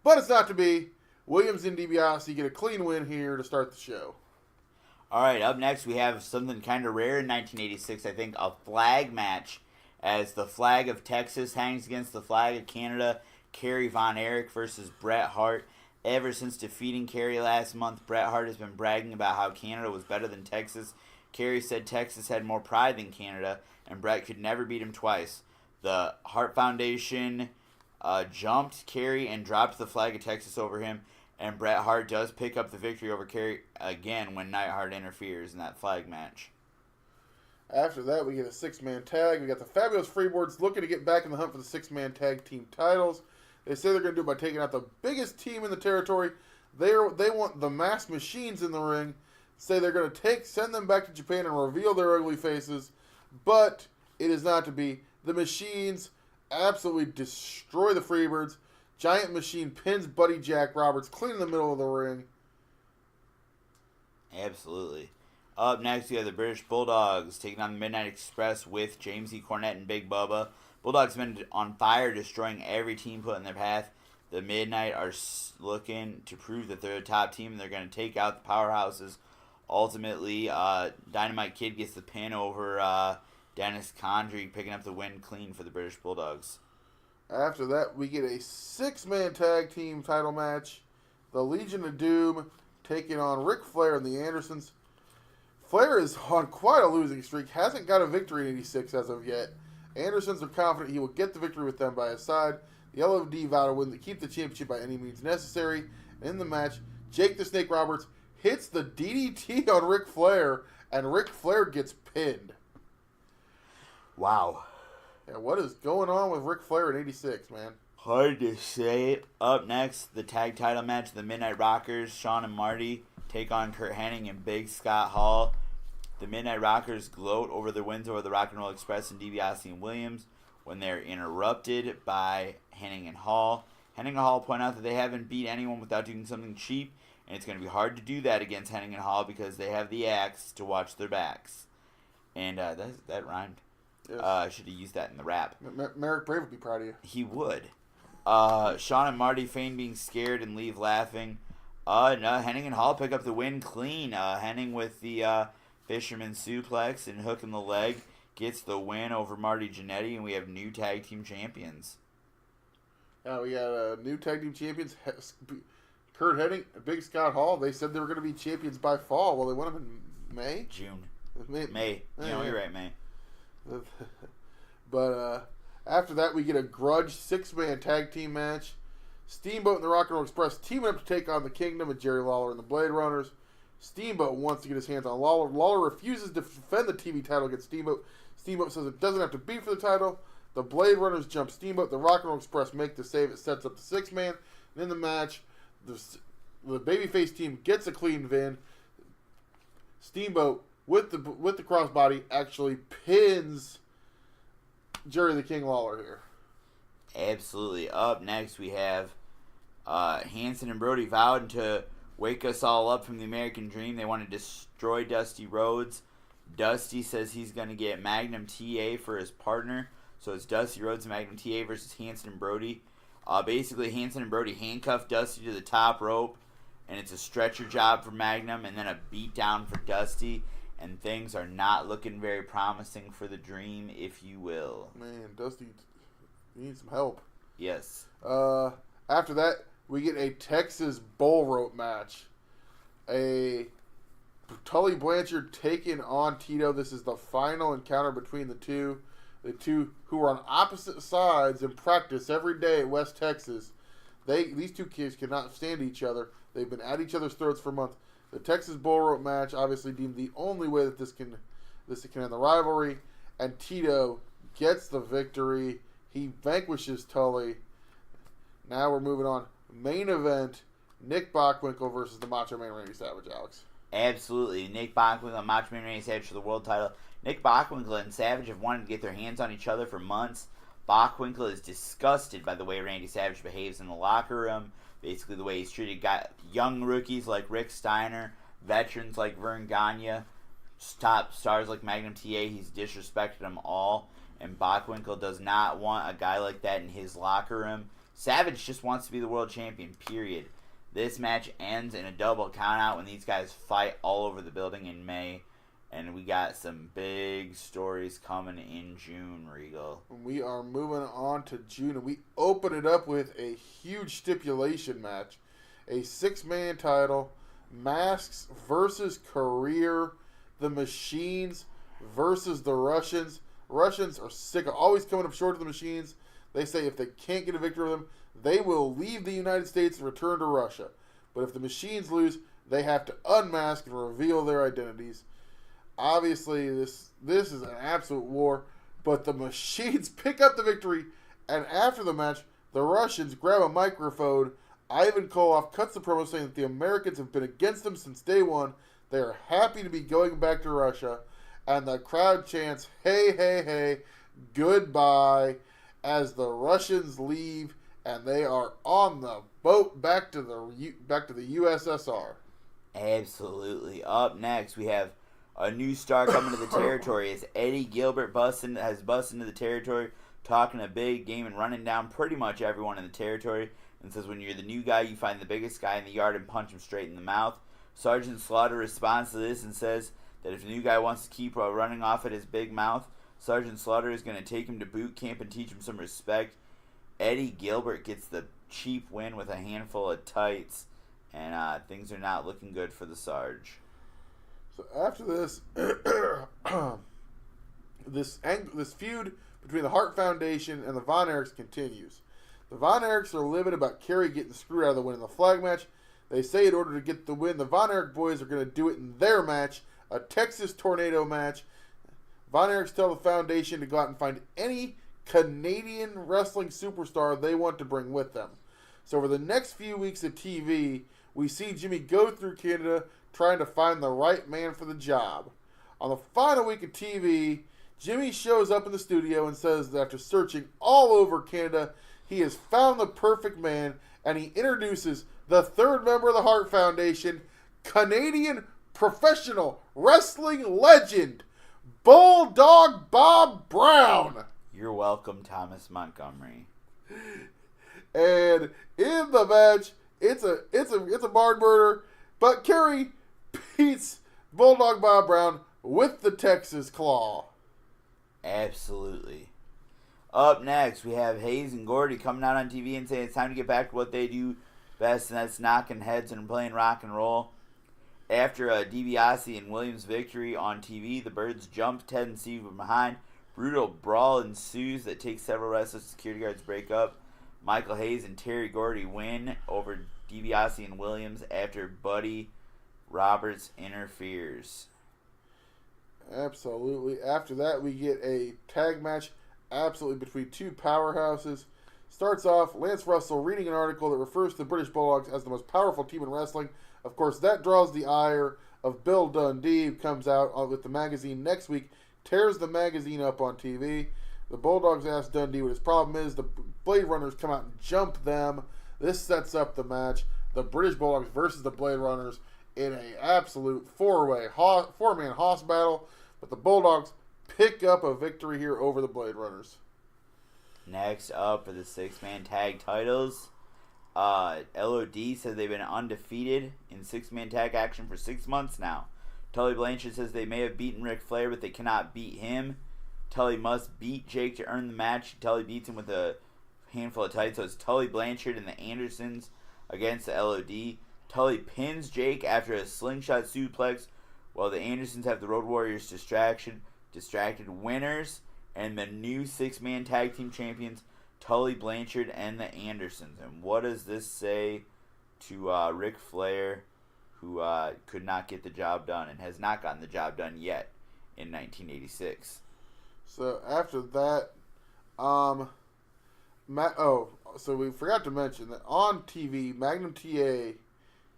but it's not to be. Williams and DiBiase get a clean win here to start the show. All right, up next we have something kind of rare in 1986, I think, a flag match. As the flag of Texas hangs against the flag of Canada, Kerry Von Erich versus Bret Hart. Ever since defeating Kerry last month, Bret Hart has been bragging about how Canada was better than Texas. Kerry said Texas had more pride than Canada, and Bret could never beat him twice. The Hart Foundation jumped Kerry and dropped the flag of Texas over him, and Bret Hart does pick up the victory over Kerry again when Neidhart interferes in that flag match. After that, we get a 6-man tag. We got the Fabulous Freeboards looking to get back in the hunt for the 6-man tag team titles. They say they're going to do it by taking out the biggest team in the territory. They want the Masked Machines in the ring. say they're going to send them back to Japan and reveal their ugly faces, but it is not to be. The Machines absolutely destroy the Freebirds. Giant Machine pins Buddy Jack Roberts clean in the middle of the ring. Absolutely. Up next, we have the British Bulldogs taking on the Midnight Express with James E. Cornette and Big Bubba. Bulldogs have been on fire, destroying every team put in their path. The Midnight are looking to prove that they're a top team, and they're going to take out the powerhouses. Ultimately, Dynamite Kid gets the pin over Dennis Condrey, picking up the win clean for the British Bulldogs. After that, we get a 6-man tag team title match. The Legion of Doom taking on Ric Flair and the Andersons. Flair is on quite a losing streak. Hasn't got a victory in 86 as of yet. Andersons are confident he will get the victory with them by his side. The LOD vow to win to keep the championship by any means necessary. In the match, Jake the Snake Roberts hits the DDT on Ric Flair, and Ric Flair gets pinned. Wow. Yeah, what is going on with Ric Flair in 86, man? Hard to say. Up next, the tag title match, the Midnight Rockers, Sean and Marty, take on Kurt Hennig and Big Scott Hall. The Midnight Rockers gloat over their wins over the Rock and Roll Express and DiBiase and Williams when they're interrupted by Hennig and Hall. Hennig and Hall point out that they haven't beat anyone without doing something cheap, and it's going to be hard to do that against Hennig and Hall because they have the axe to watch their backs. And that rhymed. Yes. I should have used that in the rap. Merrick Brave would be proud of you. He would. Sean and Marty feign being scared and leave laughing. No, Hennig and Hall pick up the win clean. Hennig with the Fisherman suplex and hook in the leg gets the win over Marty Jannetty, and we have new tag team champions. We got new tag team champions, Kurt Hennig and Big Scott Hall. They said they were going to be champions by fall. Well, they won them in May? June. May. You're right, May. But after that, we get a grudge 6-man tag team match. Steamboat and the Rock and Roll Express teaming up to take on the Kingdom and Jerry Lawler and the Blade Runners. Steamboat wants to get his hands on Lawler. Lawler refuses to defend the TV title against Steamboat. Steamboat says it doesn't have to be for the title. The Blade Runners jump Steamboat. The Rock and Roll Express make the save. It sets up the 6-man. And in the match, the babyface team gets a clean win. Steamboat with the crossbody actually pins Jerry the King Lawler here. Absolutely. Up next, we have Hanson and Brody vowed to wake us all up from the American Dream. They want to destroy Dusty Rhodes. Dusty says he's going to get Magnum TA for his partner. So it's Dusty Rhodes and Magnum TA versus Hanson and Brody. Basically, Hanson and Brody handcuff Dusty to the top rope, and it's a stretcher job for Magnum, and then a beat down for Dusty. And things are not looking very promising for the Dream, if you will. Man, Dusty needs some help. Yes. After that, we get a Texas bull rope match. A Tully Blanchard taking on Tito. This is the final encounter between the two. The two who are on opposite sides in practice every day at West Texas. These two kids cannot stand each other. They've been at each other's throats for months. The Texas bull rope match obviously deemed the only way that this can end the rivalry. And Tito gets the victory. He vanquishes Tully. Now we're moving on. Main event, Nick Bockwinkel versus the Macho Man Randy Savage, Alex. Absolutely. Nick Bockwinkel and Macho Man Randy Savage for the world title. Nick Bockwinkel and Savage have wanted to get their hands on each other for months. Bockwinkel is disgusted by the way Randy Savage behaves in the locker room. Basically the way he's treated young rookies like Rick Steiner, veterans like Vern Gagne, top stars like Magnum TA. He's disrespected them all. And Bockwinkel does not want a guy like that in his locker room. Savage just wants to be the world champion, period. This match ends in a double countout when these guys fight all over the building in May. And we got some big stories coming in June, Regal. We are moving on to June, and we open it up with a huge stipulation match. A 6-man title, Masks versus Career, the Machines versus the Russians. Russians are sick of always coming up short of the Machines. They say if they can't get a victory with them, they will leave the United States and return to Russia. But if the Machines lose, they have to unmask and reveal their identities. Obviously, this is an absolute war, but the Machines pick up the victory, and after the match, the Russians grab a microphone. Ivan Koloff cuts the promo saying that the Americans have been against them since day one. They are happy to be going back to Russia, and the crowd chants, "Hey, hey, hey, goodbye," as the Russians leave, and they are on the boat back to the USSR. Absolutely. Up next, we have a new star coming to the territory. It's Eddie Gilbert has busted into the territory, talking a big game and running down pretty much everyone in the territory, and says when you're the new guy, you find the biggest guy in the yard and punch him straight in the mouth. Sergeant Slaughter responds to this and says that if the new guy wants to keep running off at his big mouth, Sergeant Slaughter is going to take him to boot camp and teach him some respect. Eddie Gilbert gets the cheap win with a handful of tights, and things are not looking good for the Sarge. So after this, this feud between the Hart Foundation and the Von Erichs continues. The Von Erichs are livid about Kerry getting screwed out of the win in the flag match. They say in order to get the win, the Von Erich boys are going to do it in their match, a Texas Tornado match. Von Erichs tell the Foundation to go out and find any Canadian wrestling superstar they want to bring with them. So over the next few weeks of TV, we see Jimmy go through Canada trying to find the right man for the job. On the final week of TV, Jimmy shows up in the studio and says that after searching all over Canada, he has found the perfect man, and he introduces the third member of the Hart Foundation, Canadian professional wrestling legend, Bulldog Bob Brown. You're welcome, Thomas Montgomery. And in the match, it's a barn burner, but Kerry beats Bulldog Bob Brown with the Texas Claw. Absolutely. Up next, we have Hayes and Gordy coming out on TV and saying it's time to get back to what they do best, and that's knocking heads and playing rock and roll. After DiBiase and Williams' victory on TV, the Birds jump Ted and Steve from behind. Brutal brawl ensues that takes several wrestlers. Security guards break up. Michael Hayes and Terry Gordy win over DiBiase and Williams after Buddy Roberts interferes. Absolutely. After that, we get a tag match absolutely between two powerhouses. Starts off Lance Russell reading an article that refers to the British Bulldogs as the most powerful team in wrestling. Of course, that draws the ire of Bill Dundee, who comes out with the magazine next week, tears the magazine up on TV. The Bulldogs ask Dundee what his problem is. The Blade Runners come out and jump them. This sets up the match. The British Bulldogs versus the Blade Runners in an absolute four-man hoss battle. But the Bulldogs pick up a victory here over the Blade Runners. Next up for the six-man tag titles, LOD says they've been undefeated in six-man tag action for 6 months now. Tully Blanchard says they may have beaten Ric Flair, but they cannot beat him. Tully must beat Jake to earn the match. Tully beats him with a handful of tights. So it's Tully Blanchard and the Andersons against the LOD. Tully pins Jake after a slingshot suplex, while the Andersons have the Road Warriors distracted winners, and the new six-man tag team champions, Tully Blanchard and the Andersons. And what does this say to Ric Flair, who could not get the job done and has not gotten the job done yet in 1986? So after that, so we forgot to mention that on TV, Magnum TA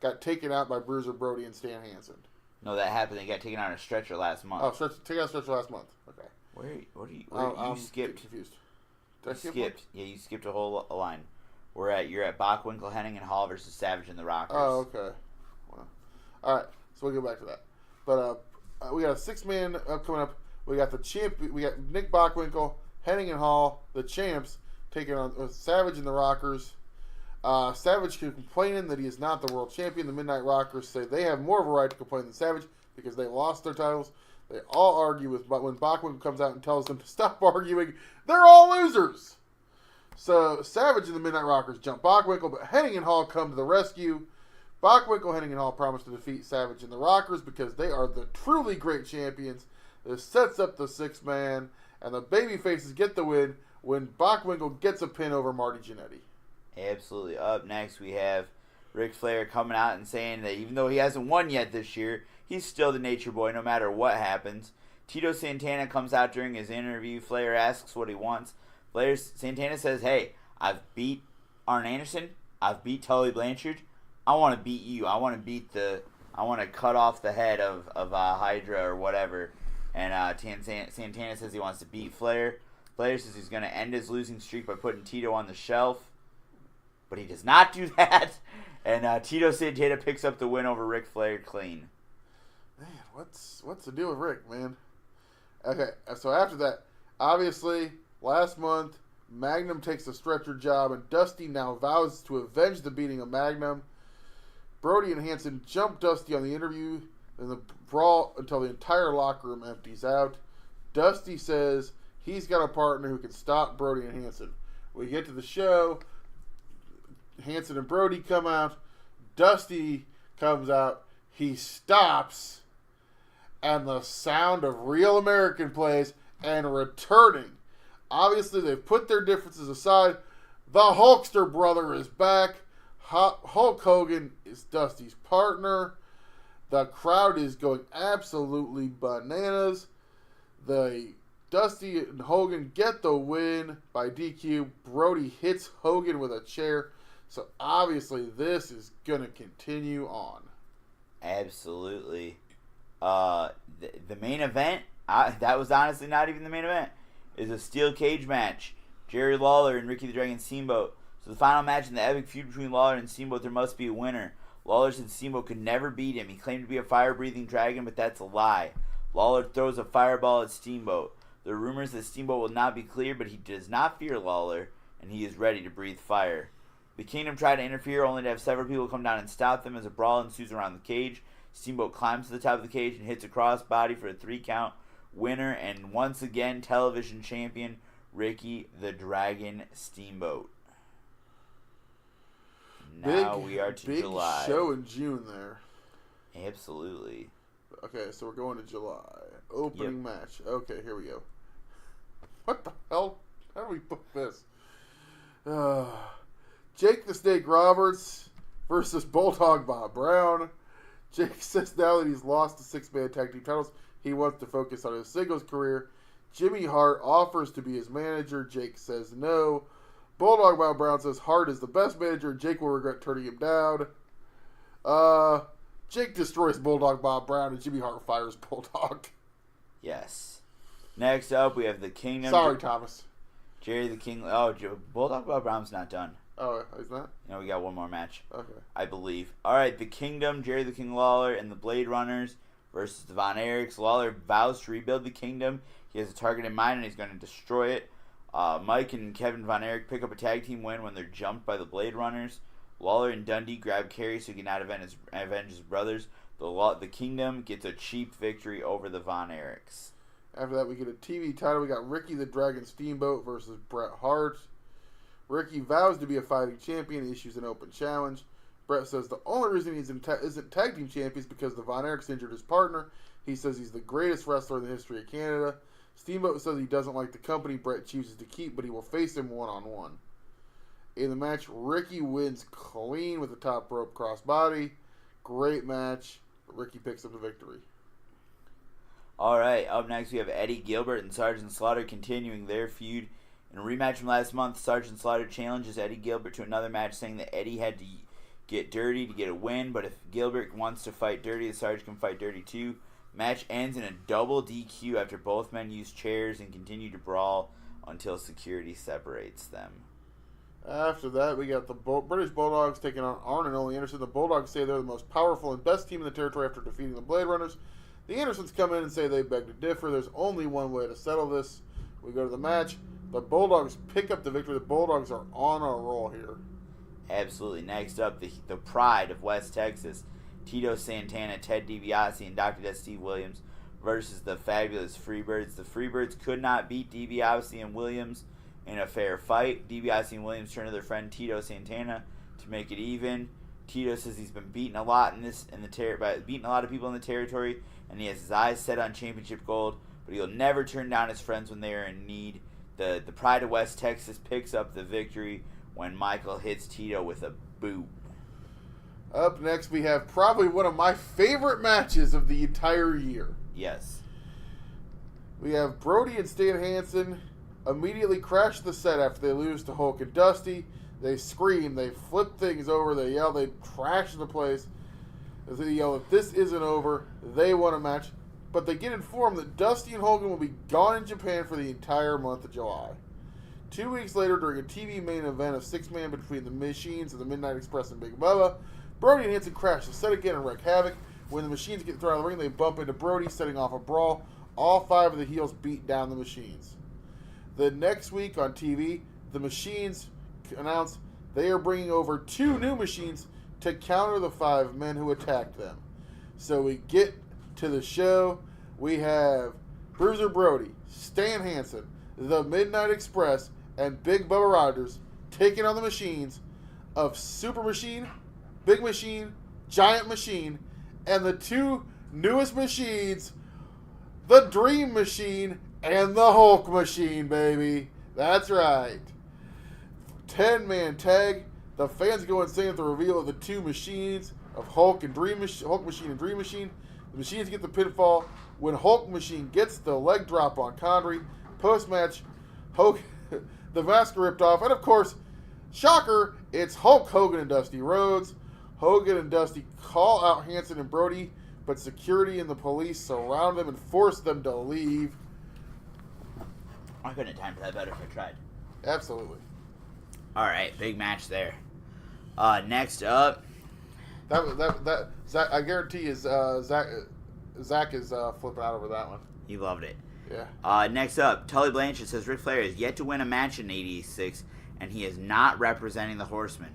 got taken out by Bruiser Brody and Stan Hansen. No, that happened. They got taken out on a stretcher last month. Oh, taken out a stretcher last month. Okay. You skipped? Confused. You skipped a whole line. You're at Bockwinkel, Henning, and Hall versus Savage and the Rockers. Oh, okay. Well, all right. So we'll go back to that. But we got a six-man coming up. We got the champ. We got Nick Bockwinkel, Henning, and Hall, the champs, taking on Savage and the Rockers. Savage complaining that he is not the world champion. The Midnight Rockers say they have more of a right to complain than Savage because they lost their titles. They all argue but when Bachman comes out and tells them to stop arguing, they're all losers. So Savage and the Midnight Rockers jump Bockwinkel, but Henning and Hall come to the rescue. Bockwinkel, Henning, and Hall promise to defeat Savage and the Rockers because they are the truly great champions. This sets up the six-man, and the babyfaces get the win when Bockwinkel gets a pin over Marty Jannetty. Absolutely. Up next, we have Ric Flair coming out and saying that even though he hasn't won yet this year, he's still the Nature Boy no matter what happens. Tito Santana comes out during his interview. Flair asks what he wants. Santana says, hey, I've beat Arn Anderson. I've beat Tully Blanchard. I want to beat you. I want to beat the I want to cut off the head of Hydra or whatever. And Santana says he wants to beat Flair. Flair says he's going to end his losing streak by putting Tito on the shelf. But he does not do that. And Tito Santana picks up the win over Ric Flair clean. Man, what's the deal with Rick, man? Okay, so after that, obviously, last month, Magnum takes the stretcher job, and Dusty now vows to avenge the beating of Magnum. Brody and Hanson jump Dusty on the interview in the brawl until the entire locker room empties out. Dusty says he's got a partner who can stop Brody and Hanson. We get to the show. Hanson and Brody come out. Dusty comes out. He stops. And the sound of Real American plays and returning. Obviously, they've put their differences aside. The Hulkster brother is back. Hulk Hogan is Dusty's partner. The crowd is going absolutely bananas. Dusty and Hogan get the win by DQ. Brody hits Hogan with a chair. So obviously this is going to continue on. Absolutely. The main event, that was honestly not even the main event, is a steel cage match. Jerry Lawler and Ricky the Dragon Steamboat. So the final match in the epic feud between Lawler and Steamboat, there must be a winner. Lawler said Steamboat could never beat him. He claimed to be a fire-breathing dragon, but that's a lie. Lawler throws a fireball at Steamboat. There are rumors that Steamboat will not be cleared, but he does not fear Lawler, and he is ready to breathe fire. The Kingdom try to interfere, only to have several people come down and stop them as a brawl ensues around the cage. Steamboat climbs to the top of the cage and hits a crossbody for a 3-count winner, and once again, television champion Ricky the Dragon Steamboat. Now we are to July. Big show in June there. Absolutely. Okay, so we're going to July. Opening match. Okay, here we go. What the hell? How do we book this? Jake the Snake Roberts versus Bulldog Bob Brown. Jake says now that he's lost the 6-man tag team titles, he wants to focus on his singles career. Jimmy Hart offers to be his manager. Jake says no. Bulldog Bob Brown says Hart is the best manager and Jake will regret turning him down. Jake destroys Bulldog Bob Brown and Jimmy Hart fires Bulldog. Yes. Next up, we have the Kingdom. Sorry, Thomas. Jerry the King. Oh, Bulldog Bob Brown's not done. Oh, he's not? No, we got one more match. Okay. I believe. All right, the Kingdom, Jerry the King Lawler, and the Blade Runners versus the Von Erichs. Lawler vows to rebuild the Kingdom. He has a target in mind, and he's going to destroy it. Mike and Kevin Von Erich pick up a tag team win when they're jumped by the Blade Runners. Lawler and Dundee grab Kerry so he can not avenge his brothers. The Kingdom gets a cheap victory over the Von Erichs. After that, we get a TV title. We got Ricky the Dragon Steamboat versus Bret Hart. Ricky vows to be a fighting champion. He issues an open challenge. Bret says the only reason he isn't tag team champion is because the Von Erichs injured his partner. He says he's the greatest wrestler in the history of Canada. Steamboat says he doesn't like the company Bret chooses to keep, but he will face him one-on-one. In the match, Ricky wins clean with a top rope crossbody. Great match. Ricky picks up the victory. All right, up next we have Eddie Gilbert and Sergeant Slaughter continuing their feud. In a rematch from last month, Sergeant Slaughter challenges Eddie Gilbert to another match, saying that Eddie had to get dirty to get a win, but if Gilbert wants to fight dirty, the Sergeant can fight dirty too. Match ends in a double DQ after both men use chairs and continue to brawl until security separates them. After that, we got the British Bulldogs taking on Arn and Ole Anderson. The Bulldogs say they're the most powerful and best team in the territory after defeating the Blade Runners. The Andersons come in and say they beg to differ. There's only one way to settle this. We go to the match. The Bulldogs pick up the victory. The Bulldogs are on a roll here. Absolutely. Next up, the pride of West Texas, Tito Santana, Ted DiBiase, and Dr. Death Steve Williams versus the fabulous Freebirds. The Freebirds could not beat DiBiase and Williams in a fair fight. DiBiase and Williams turn to their friend Tito Santana to make it even. Tito says he's been beaten a lot beating a lot of people in the territory, and he has his eyes set on championship gold, but he'll never turn down his friends when they are in need. The pride of West Texas picks up the victory when Michael hits Tito with a boot. Up next, we have probably one of my favorite matches of the entire year. Yes. We have Brody and Stan Hansen immediately crash the set after they lose to Hulk and Dusty. They scream, they flip things over, they yell, they trash the place. They yell that this isn't over. They want a match. But they get informed that Dusty and Hogan will be gone in Japan for the entire month of July. 2 weeks later, during a TV main event of six-man between the Machines and the Midnight Express and Big Bubba, Brody and Hanson crash the set again and wreak havoc. When the Machines get thrown out of the ring, they bump into Brody, setting off a brawl. All five of the heels beat down the Machines. The next week on TV, the Machines announced they are bringing over 2 new Machines to counter the 5 men who attacked them. So we get to the show. We have Bruiser Brody, Stan Hansen, the Midnight Express, and Big Bubba Rogers taking on the Machines of Super Machine, Big Machine, Giant Machine, and the 2 newest machines, the Dream Machine and the Hulk Machine, baby. That's right. 10-man tag. The fans go insane at the reveal of the 2 machines of Hulk Machine and Dream Machine. The Machines get the pinfall when Hulk Machine gets the leg drop on Condrey. Post-match, the mask ripped off. And, of course, shocker, it's Hulk Hogan and Dusty Rhodes. Hogan and Dusty call out Hanson and Brody, but security and the police surround them and force them to leave. I couldn't have timed that better if I tried. Absolutely. All right, big match there. Next up, That Zach, I guarantee is Zach is flipping out over that one. he loved it. Yeah. Next up, Tully Blanchard says Ric Flair has yet to win a match in '86, and he is not representing the Horsemen.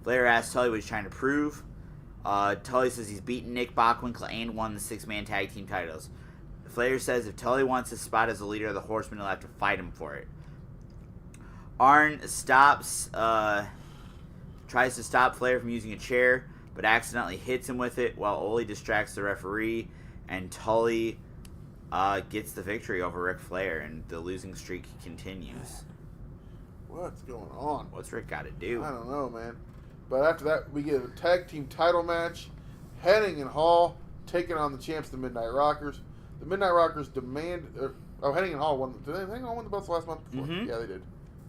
Flair asks Tully what he's trying to prove. Tully says he's beaten Nick Bockwinkel and won the 6-man tag team titles. Flair says if Tully wants his spot as the leader of the Horsemen, he'll have to fight him for it. Arn stops, tries to stop Flair from using a chair, but accidentally hits him with it while Ole distracts the referee, and Tully gets the victory over Ric Flair, and the losing streak continues. What's going on? What's Rick got to do? I don't know, man. But after that, we get a tag team title match. Hennig and Hall taking on the champs, the Midnight Rockers. The Midnight Rockers demand... Hennig and Hall won... Did Hennig and Hall win the belts last month before? Mm-hmm. Yeah, they did.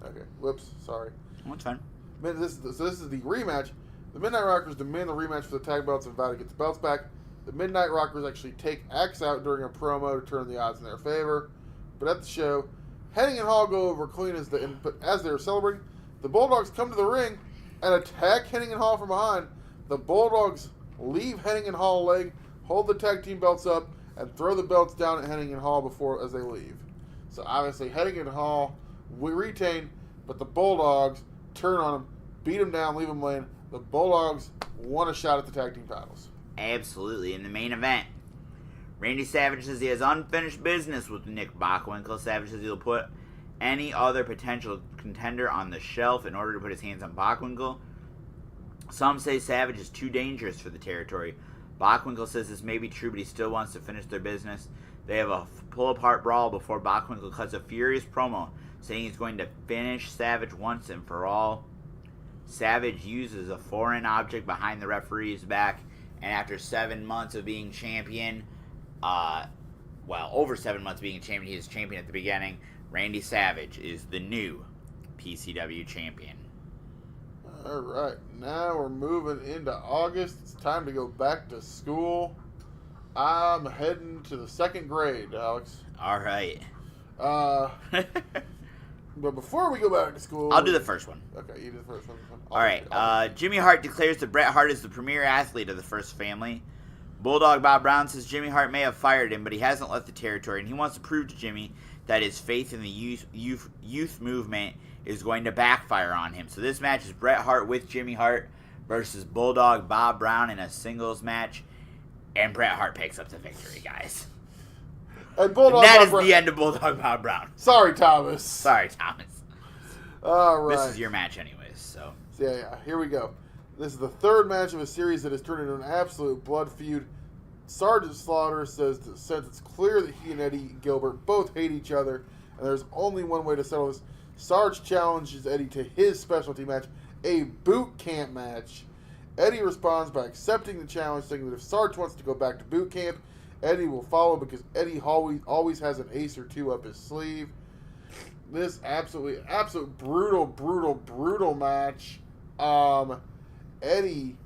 Okay. Whoops. Sorry. Oh, that's fine. This is the rematch. The Midnight Rockers demand the rematch for the tag belts and vow to get the belts back. The Midnight Rockers actually take Axe out during a promo to turn the odds in their favor. But at the show, Hennig and Hall go over clean but as they're celebrating, the Bulldogs come to the ring and attack Hennig and Hall from behind. The Bulldogs leave Hennig and Hall leg, hold the tag team belts up, and throw the belts down at Hennig and Hall as they leave. So obviously Hennig and Hall we retain, but the Bulldogs turn on them, beat them down, leave them laying. The Bulldogs want a shot at the tag team titles. Absolutely. In the main event, Randy Savage says he has unfinished business with Nick Bockwinkel. Savage says he'll put any other potential contender on the shelf in order to put his hands on Bockwinkel. Some say Savage is too dangerous for the territory. Bockwinkel says this may be true, but he still wants to finish their business. They have a pull-apart brawl before Bockwinkel cuts a furious promo saying he's going to finish Savage once and for all. Savage uses a foreign object behind the referee's back, and after 7 months of being champion, over 7 months being a champion, he was champion at the beginning. Randy Savage is the new PCW champion. All right, now we're moving into August. It's time to go back to school. I'm heading to the 2nd grade, Alex. All right. But before we go back to school... I'll do the first one. Okay, you do the first one. All right. Jimmy Hart declares that Bret Hart is the premier athlete of the First Family. Bulldog Bob Brown says Jimmy Hart may have fired him, but he hasn't left the territory, and he wants to prove to Jimmy that his faith in the youth movement is going to backfire on him. So this match is Bret Hart with Jimmy Hart versus Bulldog Bob Brown in a singles match, and Bret Hart picks up the victory, guys. And that is the end of Bulldog Bob Brown. Sorry, Thomas. All right. This is your match anyways, so. Yeah, here we go. This is the 3rd match of a series that has turned into an absolute blood feud. Sergeant Slaughter says since it's clear that he and Eddie Gilbert both hate each other, and there's only one way to settle this, Sarge challenges Eddie to his specialty match, a boot camp match. Eddie responds by accepting the challenge, saying that if Sarge wants to go back to boot camp, Eddie will follow because Eddie always has an ace or two up his sleeve. This absolute brutal match. Eddie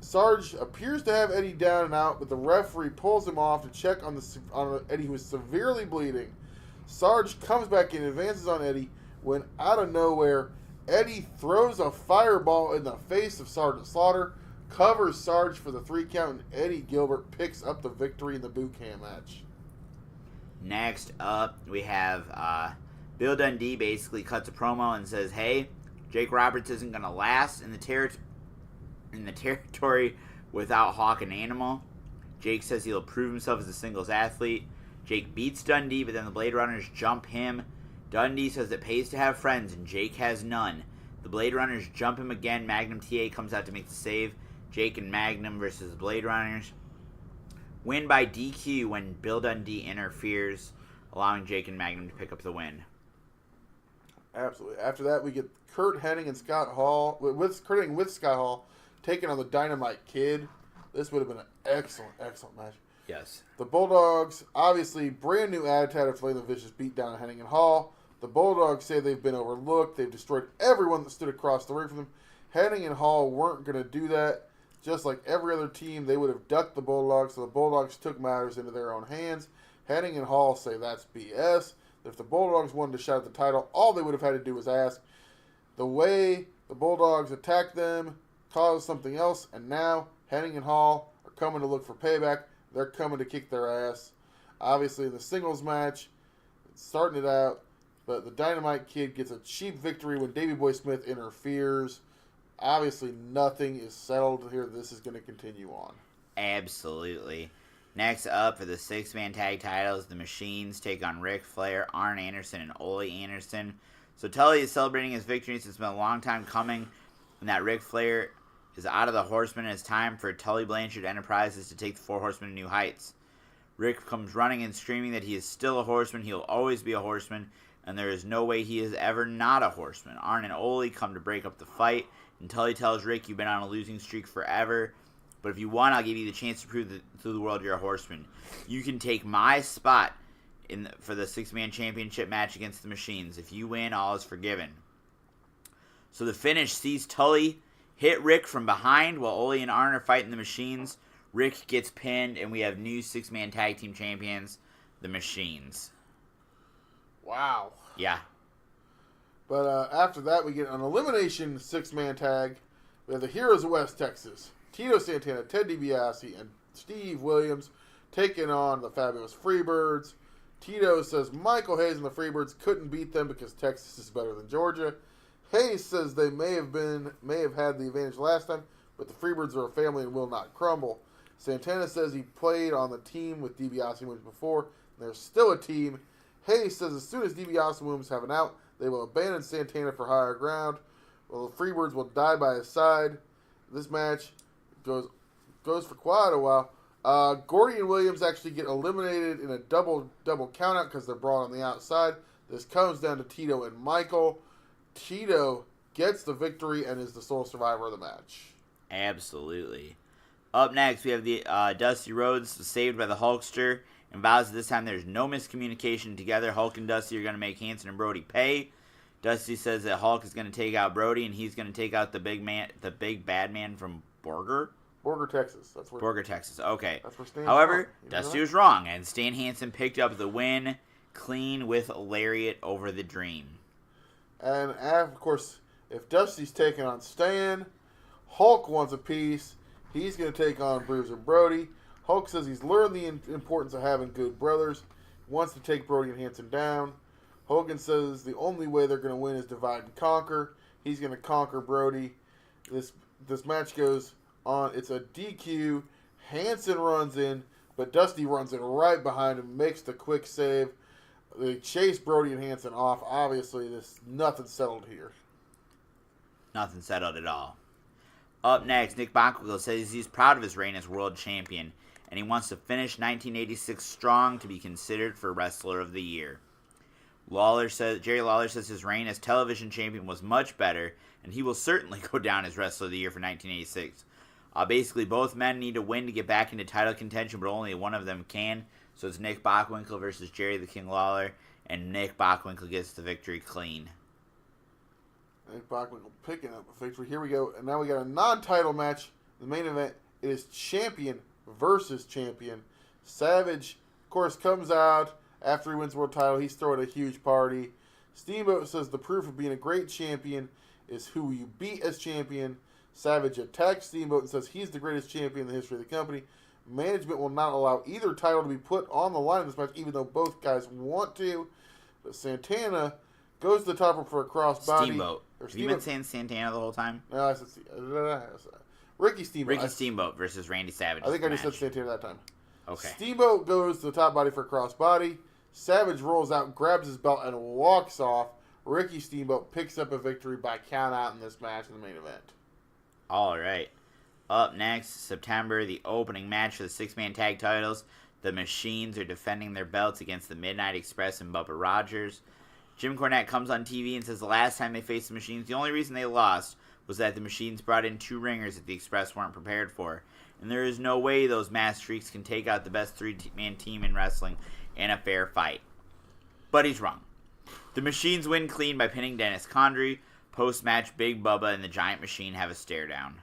Sarge appears to have Eddie down and out, but the referee pulls him off to check on Eddie, who is severely bleeding. Sarge comes back in, advances on Eddie, when out of nowhere, Eddie throws a fireball in the face of Sergeant Slaughter, covers Sarge for the 3 count, and Eddie Gilbert picks up the victory in the boot camp match. Next up, we have Bill Dundee basically cuts a promo and says, hey, Jake Roberts isn't going to last in the territory without Hawk and Animal. Jake says he'll prove himself as a singles athlete. Jake beats Dundee, but then the Blade Runners jump him. Dundee says it pays to have friends, and Jake has none. The Blade Runners jump him again. Magnum TA comes out to make the save. Jake and Magnum versus the Blade Runners. Win by DQ when Bill Dundee interferes, allowing Jake and Magnum to pick up the win. Absolutely. After that, we get Kurt Hennig and Scott Hall, with Kurt Hennig with Scott Hall, taking on the Dynamite Kid. This would have been an excellent match. Yes. The Bulldogs, obviously, brand new attitude after laying the vicious beat down on Hennig and Hall. The Bulldogs say they've been overlooked. They've destroyed everyone that stood across the ring from them. Hennig and Hall weren't going to do that. Just like every other team, they would have ducked the Bulldogs, so the Bulldogs took matters into their own hands. Hennig and Hall say that's BS. If the Bulldogs wanted to shout at the title, all they would have had to do was ask. The way the Bulldogs attacked them caused something else, and now Hennig and Hall are coming to look for payback. They're coming to kick their ass. Obviously, in the singles match, it's starting it out, but the Dynamite Kid gets a cheap victory when Davey Boy Smith interferes. Obviously, nothing is settled here. This is going to continue on. Absolutely. Next up for the 6-man tag titles, the Machines take on Ric Flair, Arn Anderson, and Ole Anderson. So Tully is celebrating his victories. It's been a long time coming, and that Ric Flair is out of the Horsemen, and it's time for Tully Blanchard Enterprises to take the 4 Horsemen to new heights. Rick comes running and screaming that he is still a Horseman. He'll always be a Horseman, and there is no way he is ever not a Horseman. Arn and Ole come to break up the fight, and Tully tells Rick, you've been on a losing streak forever, but if you want, I'll give you the chance to prove to the world you're a Horseman. You can take my spot for the 6-man championship match against the Machines. If you win, all is forgiven. So the finish sees Tully hit Rick from behind while Ole and Arn are fighting the Machines. Rick gets pinned, and we have new 6-man tag team champions, the Machines. Wow. Yeah. But after that, we get an elimination 6-man tag. We have the Heroes of West Texas, Tito Santana, Ted DiBiase, and Steve Williams taking on the Fabulous Freebirds. Tito says Michael Hayes and the Freebirds couldn't beat them because Texas is better than Georgia. Hayes says they may have had the advantage last time, but the Freebirds are a family and will not crumble. Santana says he played on the team with DiBiase and Williams before, and they're still a team. Hayes says as soon as DiBiase and Williams have an out, they will abandon Santana for higher ground. Well, the Freebirds will die by his side. This match goes for quite a while. Gordy and Williams actually get eliminated in a double countout because they're brought on the outside. This comes down to Tito and Michael. Tito gets the victory and is the sole survivor of the match. Absolutely. Up next, we have the Dusty Rhodes saved by the Hulkster, and vows this time there's no miscommunication. Together, Hulk and Dusty are going to make Hanson and Brody pay. Dusty says that Hulk is going to take out Brody, and he's going to take out the big bad man from Borger, Texas. That's where Borger, Texas. Okay. That's where Stan's However, from. Dusty was wrong, and Stan Hansen picked up the win clean with a lariat over the Dream. And of course, if Dusty's taking on Stan, Hulk wants a piece. He's going to take on Bruiser Brody. Hulk says he's learned the importance of having good brothers. Wants to take Brody and Hanson down. Hogan says the only way they're going to win is divide and conquer. He's going to conquer Brody. This match goes on. It's a DQ. Hanson runs in, but Dusty runs in right behind him, makes the quick save. They chase Brody and Hanson off. Obviously, nothing settled here. Nothing settled at all. Up next, Nick Bockwinkel says he's proud of his reign as world champion, and he wants to finish 1986 strong to be considered for Wrestler of the Year. Jerry Lawler says his reign as television champion was much better, and he will certainly go down as Wrestler of the Year for 1986. Basically, both men need to win to get back into title contention, but only one of them can. So it's Nick Bockwinkel versus Jerry the King Lawler, and Nick Bockwinkel gets the victory clean. Nick Bockwinkel picking up a victory. Here we go. And now we got a non-title match. The main event, it is champion versus champion. Savage, of course, comes out after he wins the world title. He's throwing a huge party. Steamboat says the proof of being a great champion is who you beat as champion. Savage attacks Steamboat and says he's the greatest champion in the history of the company. Management will not allow either title to be put on the line in this match, even though both guys want to. But Santana goes to the top rope for a crossbody. Steamboat. Have you been saying Santana the whole time? No, I said Ricky Steamboat. Ricky Steamboat versus Randy Savage. I think I just said Santana that time. Okay. Steamboat goes to the top body for a crossbody. Savage rolls out, grabs his belt, and walks off. Ricky Steamboat picks up a victory by count out in this match in the main event. All right. Up next, September, the opening match for the six-man tag titles. The Machines are defending their belts against the Midnight Express and Bubba Rogers. Jim Cornette comes on TV and says the last time they faced the Machines, the only reason they lost was that the Machines brought in 2 ringers that the Express weren't prepared for. And there is no way those masked freaks can take out the best 3-man team in wrestling in a fair fight. But he's wrong. The Machines win clean by pinning Dennis Condrey. Post-match, Big Bubba and the Giant Machine have a stare-down.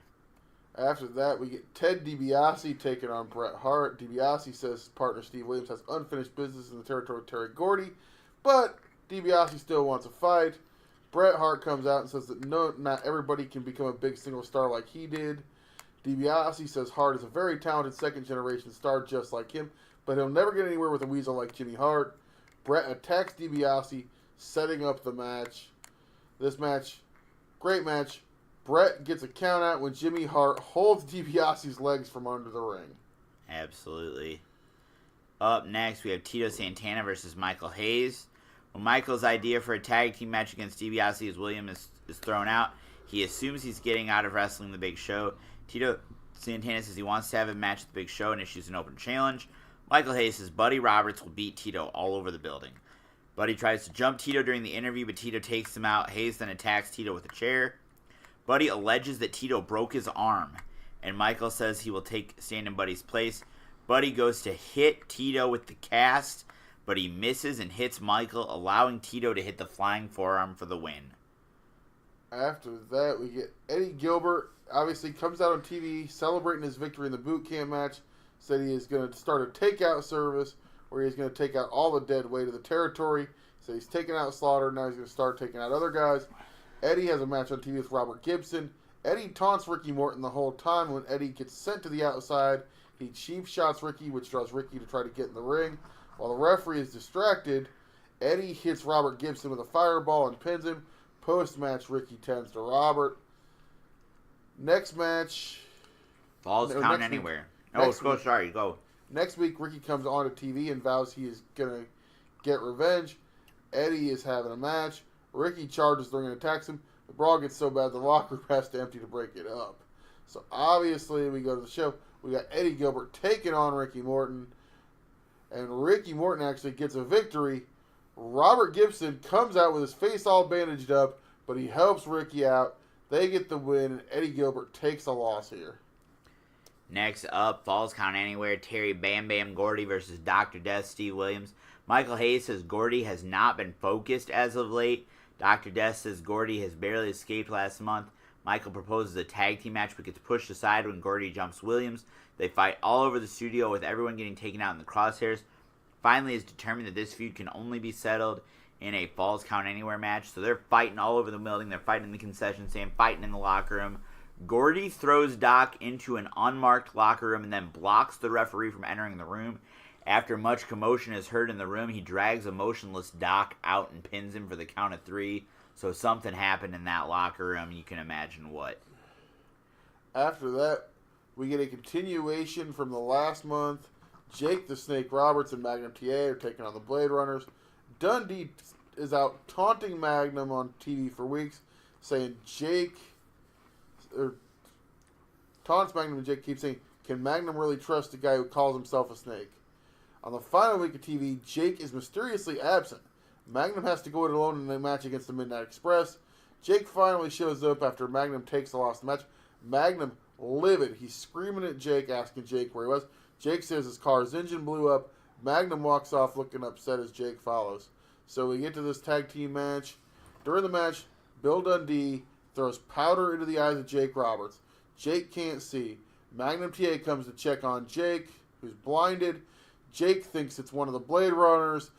After that, we get Ted DiBiase taking on Bret Hart. DiBiase says his partner Steve Williams has unfinished business in the territory of Terry Gordy, but DiBiase still wants a fight. Bret Hart comes out and says that no, not everybody can become a big single star like he did. DiBiase says Hart is a very talented second-generation star just like him, but he'll never get anywhere with a weasel like Jimmy Hart. Bret attacks DiBiase, setting up the match. This match, great match. Bret gets a count out when Jimmy Hart holds DiBiase's legs from under the ring. Absolutely. Up next, we have Tito Santana versus Michael Hayes. When Michael's idea for a tag team match against DiBiase as William is thrown out, he assumes he's getting out of wrestling the Big Show. Tito Santana says he wants to have a match at the Big Show and issues an open challenge. Michael Hayes says Buddy Roberts will beat Tito all over the building. Buddy tries to jump Tito during the interview, but Tito takes him out. Hayes then attacks Tito with a chair. Buddy alleges that Tito broke his arm, and Michael says he will stand in Buddy's place. Buddy goes to hit Tito with the cast, but he misses and hits Michael, allowing Tito to hit the flying forearm for the win. After that, we get Eddie Gilbert, obviously comes out on TV celebrating his victory in the boot camp match. Said he is going to start a takeout service where he's going to take out all the dead weight of the territory. So he's taking out Slaughter, now he's going to start taking out other guys. Eddie has a match on TV with Robert Gibson. Eddie taunts Ricky Morton the whole time. When Eddie gets sent to the outside, he cheap shots Ricky, which draws Ricky to try to get in the ring. While the referee is distracted, Eddie hits Robert Gibson with a fireball and pins him. Post-match, Ricky tends to Robert. Next match... Falls count anywhere. Go. Next week, Ricky comes on to TV and vows he is going to get revenge. Eddie is having a match. Ricky charges the ring and attacks him. The brawl gets so bad the locker room has to empty to break it up. So obviously we go to the show. We got Eddie Gilbert taking on Ricky Morton. And Ricky Morton actually gets a victory. Robert Gibson comes out with his face all bandaged up, but he helps Ricky out. They get the win, and Eddie Gilbert takes a loss here. Next up, Falls Count Anywhere, Terry Bam Bam Gordy versus Dr. Death, Steve Williams. Michael Hayes says Gordy has not been focused as of late. Dr. Death says Gordy has barely escaped last month. Michael proposes a tag team match but gets pushed aside when Gordy jumps Williams. They fight all over the studio with everyone getting taken out in the crosshairs. Finally, is determined that this feud can only be settled in a Falls Count Anywhere match. So they're fighting all over the building. They're fighting in the concession stand, fighting in the locker room. Gordy throws Doc into an unmarked locker room and then blocks the referee from entering the room. After much commotion is heard in the room, he drags a motionless Doc out and pins him for the count of 3. So something happened in that locker room. You can imagine what. After that, we get a continuation from the last month. Jake the Snake Roberts and Magnum TA are taking on the Blade Runners. Dundee is out taunting Magnum on TV for weeks, saying taunts Magnum, and Jake keeps saying, can Magnum really trust a guy who calls himself a snake? On the final week of TV, Jake is mysteriously absent. Magnum has to go it alone in a match against the Midnight Express. Jake finally shows up after Magnum takes the lost match. Magnum livid. He's screaming at Jake, asking Jake where he was. Jake says his car's engine blew up. Magnum walks off looking upset as Jake follows. So we get to this tag team match. During the match, Bill Dundee throws powder into the eyes of Jake Roberts. Jake can't see. Magnum TA comes to check on Jake, who's blinded. Jake thinks it's one of the Blade Runners,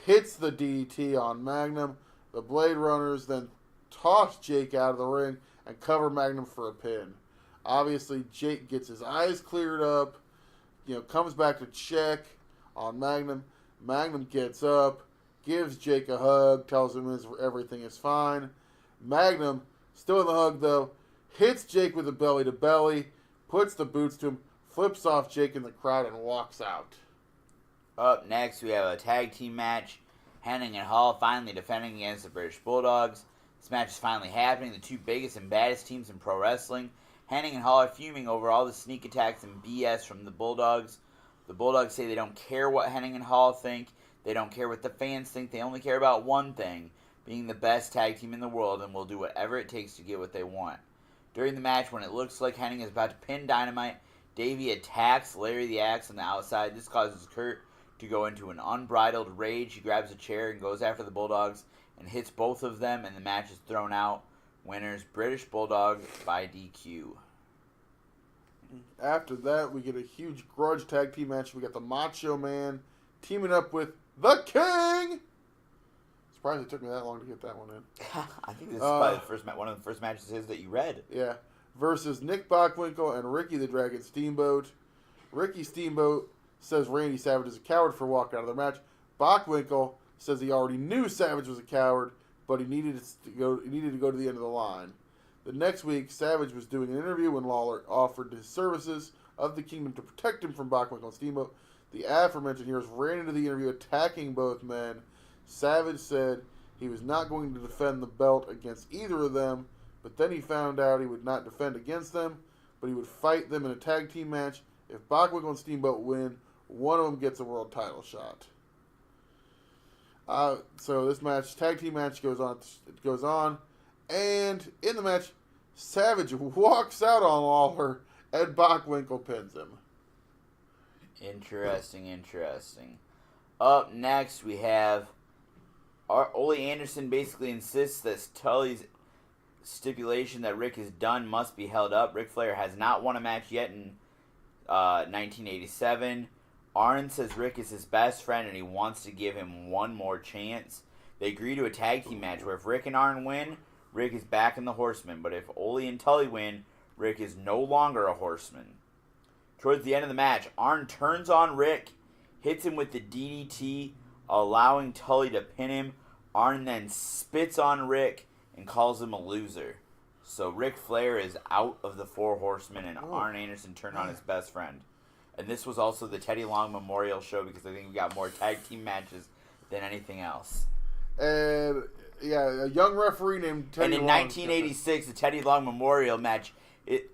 hits the DDT on Magnum. The Blade Runners then toss Jake out of the ring and cover Magnum for a pin. Obviously, Jake gets his eyes cleared up, comes back to check on Magnum. Magnum gets up, gives Jake a hug, tells him everything is fine. Magnum, still in the hug though, hits Jake with a belly-to-belly, puts the boots to him, flips off Jake in the crowd, and walks out. Up next, we have a tag team match. Hennig and Hall finally defending against the British Bulldogs. This match is finally happening. The two biggest and baddest teams in pro wrestling. Hennig and Hall are fuming over all the sneak attacks and BS from the Bulldogs. The Bulldogs say they don't care what Hennig and Hall think. They don't care what the fans think. They only care about one thing, being the best tag team in the world, and will do whatever it takes to get what they want. During the match, when it looks like Hennig is about to pin Dynamite, Davey attacks Larry the Axe on the outside. This causes Kurt to go into an unbridled rage. He grabs a chair and goes after the Bulldogs and hits both of them, and the match is thrown out. Winners, British Bulldog by DQ. After that, we get a huge grudge tag team match. We got the Macho Man teaming up with the King. Surprised it took me that long to get that one in. I think this is probably one of the first matches that you read. Yeah. Versus Nick Bockwinkel and Ricky the Dragon Steamboat. Ricky Steamboat says Randy Savage is a coward for walking out of the match. Bockwinkel says he already knew Savage was a coward, but he needed to go to the end of the line. The next week, Savage was doing an interview when Lawler offered his services of the Kingdom to protect him from Bockwinkel and Steamboat. The aforementioned heroes ran into the interview attacking both men. Savage said he was not going to defend the belt against either of them, but then he found out he would not defend against them, but he would fight them in a tag team match. If Bockwinkel and Steamboat win, one of them gets a world title shot. So this match, tag team match, goes on, and in the match, Savage walks out on Lawler, and Bockwinkel pins him. Interesting. Up next, we have Ole Anderson basically insists that Tully's stipulation that Rick is done must be held up. Ric Flair has not won a match yet in 1987. Arn says Rick is his best friend and he wants to give him one more chance. They agree to a tag team match where if Rick and Arn win, Rick is back in the Horsemen. But if Ole and Tully win, Rick is no longer a Horseman. Towards the end of the match, Arn turns on Rick, hits him with the DDT, allowing Tully to pin him. Arn then spits on Rick and calls him a loser. So Ric Flair is out of the Four Horsemen, and Arn Anderson turned on his best friend. And this was also the Teddy Long Memorial Show because I think we got more tag team matches than anything else. And, a young referee named Teddy Long. And in 1986, the Teddy Long Memorial match,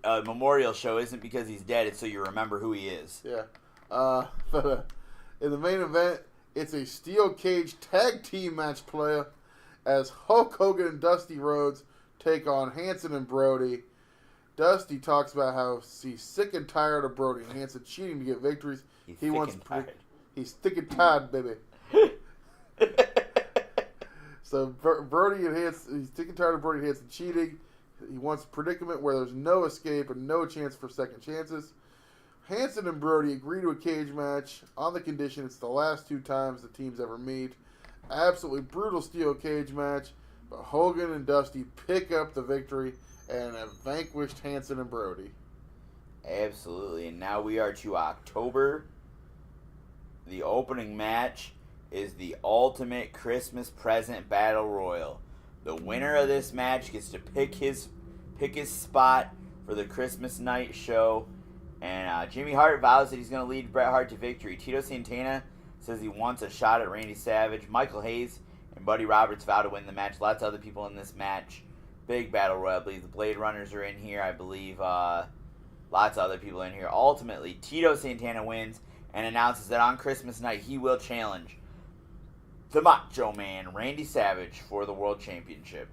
Memorial Show isn't because he's dead, it's so you remember who he is. Yeah. But in the main event, it's a steel cage tag team match player as Hulk Hogan and Dusty Rhodes take on Hanson and Brody. Dusty talks about how he's sick and tired of Brody and Hanson cheating to get victories. He's thick and tired, baby. So Brody and Hanson, he's sick and tired of Brody and Hanson cheating. He wants a predicament where there's no escape and no chance for second chances. Hanson and Brody agree to a cage match on the condition it's the last two times the teams ever meet. Absolutely brutal steel cage match, but Hogan and Dusty pick up the victory and have vanquished Hanson and Brody. Absolutely. And now we are to October. The opening match is the Ultimate Christmas Present Battle Royal. The winner of this match gets to pick his spot for the Christmas night show. And Jimmy Hart vows that he's going to lead Bret Hart to victory. Tito Santana says he wants a shot at Randy Savage. Michael Hayes and Buddy Roberts vow to win the match. Lots of other people in this match. Big battle royal. I believe the Blade Runners are in here. I believe lots of other people in here. Ultimately, Tito Santana wins and announces that on Christmas night he will challenge the Macho Man, Randy Savage, for the World Championship.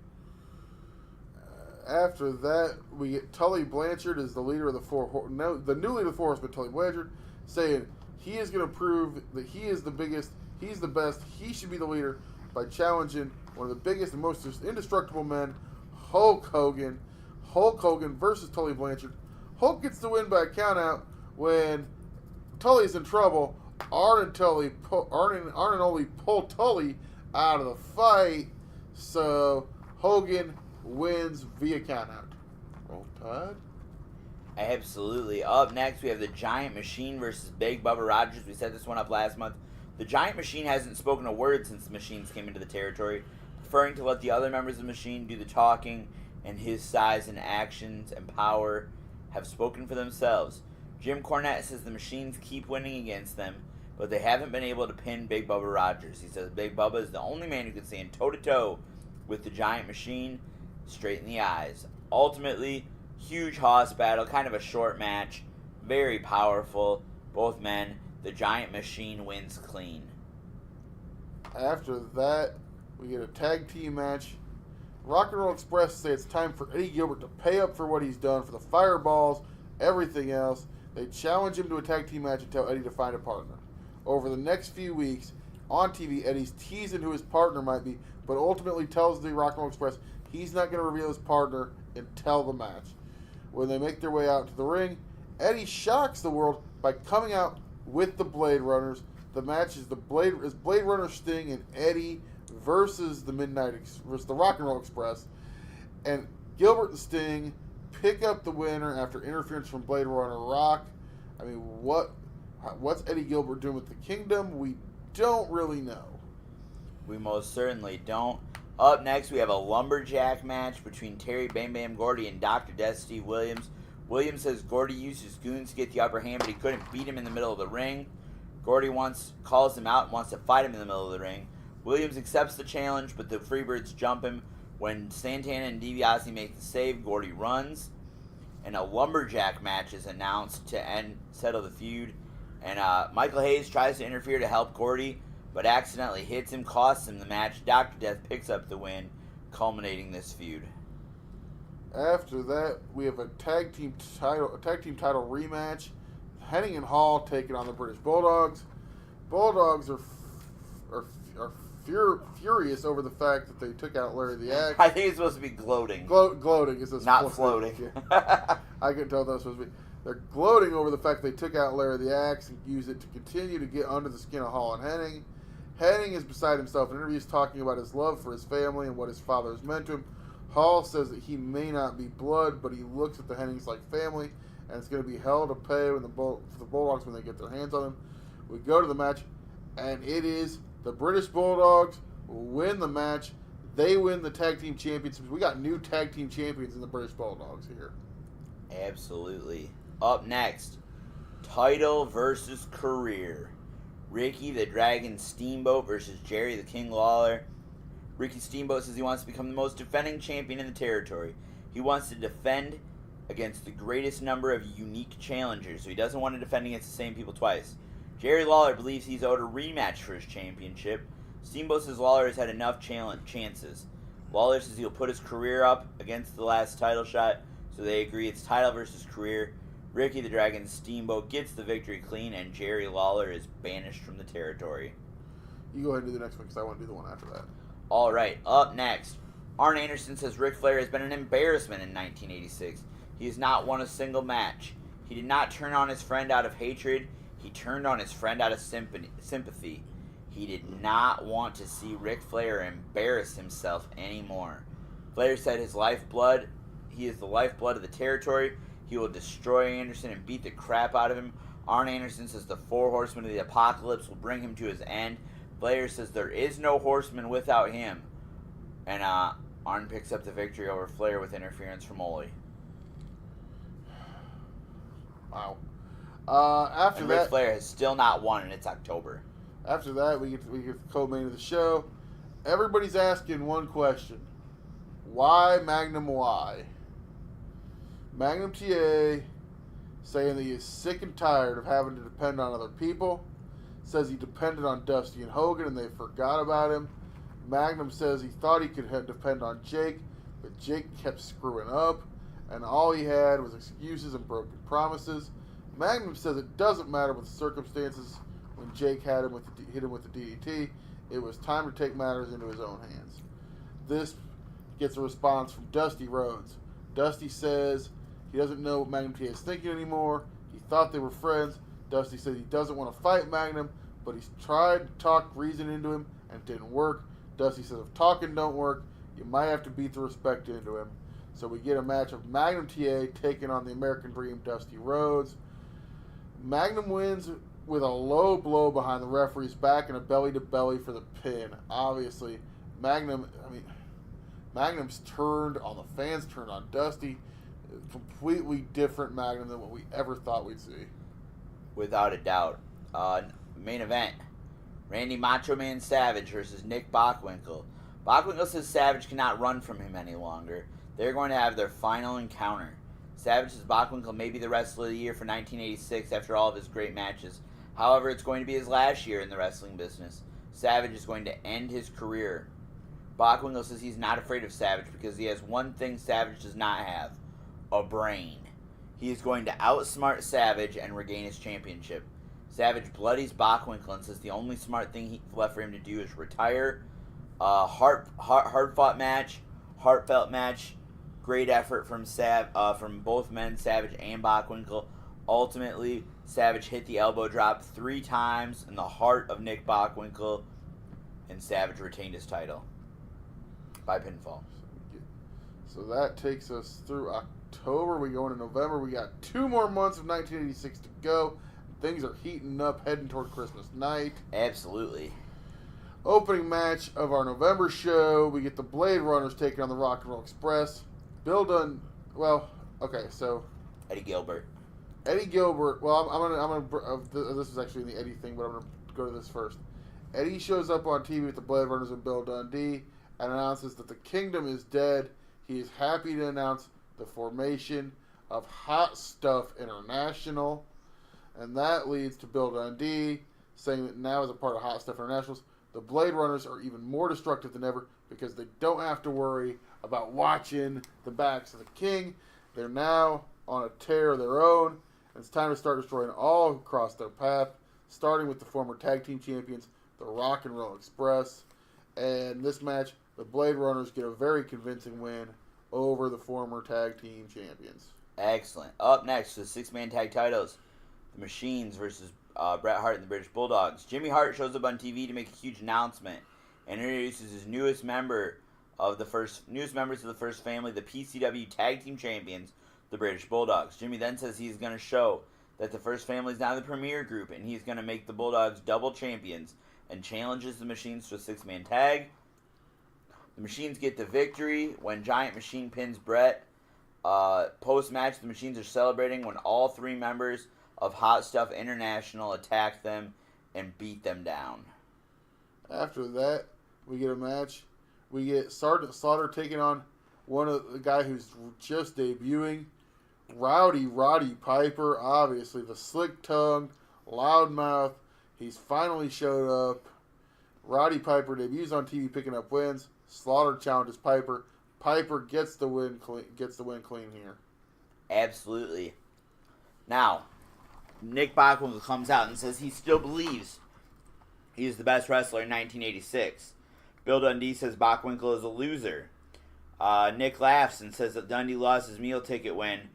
After that, we get Tully Blanchard as the leader of the new leader of the Four Horsemen, Tully Blanchard, saying he is going to prove that he is the biggest, he's the best, he should be the leader by challenging one of the biggest and most indestructible men, Hulk Hogan. Hulk Hogan versus Tully Blanchard. Hulk gets the win by a countout when Tully's in trouble. Arn and Only pull Tully out of the fight, so Hogan wins via countout. Roll Tide. Absolutely. Up next, we have the Giant Machine versus Big Bubba Rogers. We set this one up last month. The Giant Machine hasn't spoken a word since the Machines came into the territory, preferring to let the other members of the Machine do the talking, and his size and actions and power have spoken for themselves. Jim Cornette says the Machines keep winning against them, but they haven't been able to pin Big Bubba Rogers. He says Big Bubba is the only man who can stand toe-to-toe with the Giant Machine straight in the eyes. Ultimately, huge hoss battle, kind of a short match, very powerful. Both men, the Giant Machine wins clean. After that, we get a tag team match. Rock and Roll Express say it's time for Eddie Gilbert to pay up for what he's done, for the fireballs, everything else. They challenge him to a tag team match and tell Eddie to find a partner. Over the next few weeks, on TV, Eddie's teasing who his partner might be, but ultimately tells the Rock and Roll Express he's not going to reveal his partner until the match. When they make their way out to the ring, Eddie shocks the world by coming out with the Blade Runners. The match is Blade Runner Sting and Eddie versus the Rock and Roll Express, and Gilbert and Sting pick up the winner after interference from Blade Runner Rock. I mean, what's Eddie Gilbert doing with the Kingdom? We don't really know. We most certainly don't. Up next, we have a lumberjack match between Terry Bam Bam Gordy and Dr. Death Steve Williams. Williams says Gordy used his goons to get the upper hand, but he couldn't beat him in the middle of the ring. Gordy calls him out and wants to fight him in the middle of the ring. Williams accepts the challenge, but the Freebirds jump him. When Santana and DiBiase make the save, Gordy runs, and a lumberjack match is announced to settle the feud. And Michael Hayes tries to interfere to help Gordy, but accidentally hits him, costs him the match. Dr. Death picks up the win, culminating this feud. After that, we have a tag team title rematch. Hennig and Hall taking on the British Bulldogs. Bulldogs are furious over the fact that they took out Larry the Axe. I think it's supposed to be gloating. Gloating is this not floating. I can tell that's supposed to be. They're gloating over the fact they took out Larry the Axe and used it to continue to get under the skin of Hall and Hennig. Hennig is beside himself in interviews talking about his love for his family and what his father has meant to him. Hall says that he may not be blood, but he looks at the Hennigs like family, and it's going to be hell to pay for the Bulldogs when they get their hands on him. We go to the match, and it is the British Bulldogs win the match. They win the tag team championships. We got new tag team champions in the British Bulldogs here. Absolutely. Up next, title versus career. Ricky the Dragon Steamboat versus Jerry the King Lawler. Ricky Steamboat says he wants to become the most defending champion in the territory. He wants to defend against the greatest number of unique challengers, so he doesn't want to defend against the same people twice. Jerry Lawler believes he's owed a rematch for his championship. Steamboat says Lawler has had enough chances. Lawler says he'll put his career up against the last title shot, so they agree it's title versus career. Ricky the Dragon Steamboat gets the victory clean, and Jerry Lawler is banished from the territory. You go ahead and do the next one, because I want to do the one after that. All right, up next, Arn Anderson says Ric Flair has been an embarrassment in 1986. He has not won a single match. He did not turn on his friend out of hatred. He turned on his friend out of sympathy. He did not want to see Ric Flair embarrass himself anymore. Flair said he is the lifeblood of the territory. He will destroy Anderson and beat the crap out of him. Arn Anderson says the 4 horsemen of the apocalypse will bring him to his end. Flair says there is no horseman without him. And Arn picks up the victory over Flair with interference from Ole. Wow. After and that, Ric Flair has still not won, and it's October. After that, we get the co-main of the show. Everybody's asking one question: why Magnum? Why? Magnum TA saying that he is sick and tired of having to depend on other people. Says he depended on Dusty and Hogan, and they forgot about him. Magnum says he thought he could depend on Jake, but Jake kept screwing up, and all he had was excuses and broken promises. Magnum says it doesn't matter what the circumstances. When Jake hit him with the DDT, it was time to take matters into his own hands. This gets a response from Dusty Rhodes. Dusty says He doesn't know what Magnum TA is thinking anymore. He thought they were friends. Dusty said he doesn't want to fight Magnum, but he's tried to talk reason into him and it didn't work. Dusty says if talking don't work, you might have to beat the respect into him. So we get a match of Magnum TA taking on the American Dream, Dusty Rhodes. Magnum wins with a low blow behind the referee's back and a belly-to-belly for the pin. Obviously, Magnum's turned on the fans, turned on Dusty. Completely different Magnum than what we ever thought we'd see. Without a doubt. Main event. Randy Macho Man Savage versus Nick Bockwinkel. Bockwinkel says Savage cannot run from him any longer. They're going to have their final encounter. Savage says Bockwinkel may be the wrestler of the year for 1986 after all of his great matches. However, it's going to be his last year in the wrestling business. Savage is going to end his career. Bockwinkel says he's not afraid of Savage because he has one thing Savage does not have. A brain. He is going to outsmart Savage and regain his championship. Savage bloodies Bockwinkel and says the only smart thing left for him to do is retire. Hard-fought match, heartfelt match. Great effort from both men, Savage and Bockwinkel. Ultimately, Savage hit the elbow drop 3 times in the heart of Nick Bockwinkel, and Savage retained his title by pinfall. So that takes us through October. We go into November. We got 2 more months of 1986 to go. Things are heating up, heading toward Christmas night. Absolutely. Opening match of our November show, we get the Blade Runners taking on the Rock and Roll Express. Eddie Gilbert. Well, I'm gonna. This is actually in the Eddie thing, but I'm gonna go to this first. Eddie shows up on TV with the Blade Runners and Bill Dundee and announces that the Kingdom is dead. He is happy to announce the formation of Hot Stuff International, and that leads to Bill Dundee saying that now as a part of Hot Stuff Internationals, the Blade Runners are even more destructive than ever because they don't have to worry about watching the backs of the king. They're now on a tear of their own, and it's time to start destroying all who cross their path, starting with the former tag team champions, the Rock and Roll Express. And this match, the Blade Runners get a very convincing win over the former tag team champions. Excellent. Up next, the 6-man tag titles. The Machines versus Bret Hart and the British Bulldogs. Jimmy Hart shows up on TV to make a huge announcement and introduces his newest members of the first family, the PCW Tag Team Champions, the British Bulldogs. Jimmy then says he's going to show that the first family is now the premier group, and he's going to make the Bulldogs double champions, and challenges the Machines to a 6-man tag. The Machines get the victory when Giant Machine pins Bret. Post-match, the Machines are celebrating when all 3 members of Hot Stuff International attack them and beat them down. After that, we get a match. We get Sergeant Slaughter taking on one of the guy who's just debuting, Rowdy Roddy Piper, obviously the slick-tongued, loudmouth. He's finally showed up. Roddy Piper debuts on TV, picking up wins. Slaughter challenges Piper. Piper gets the win clean here. Absolutely. Now, Nick Bockwinkel comes out and says he still believes he is the best wrestler in 1986. Bill Dundee says Bockwinkel is a loser. Nick laughs and says that Dundee lost his meal ticket when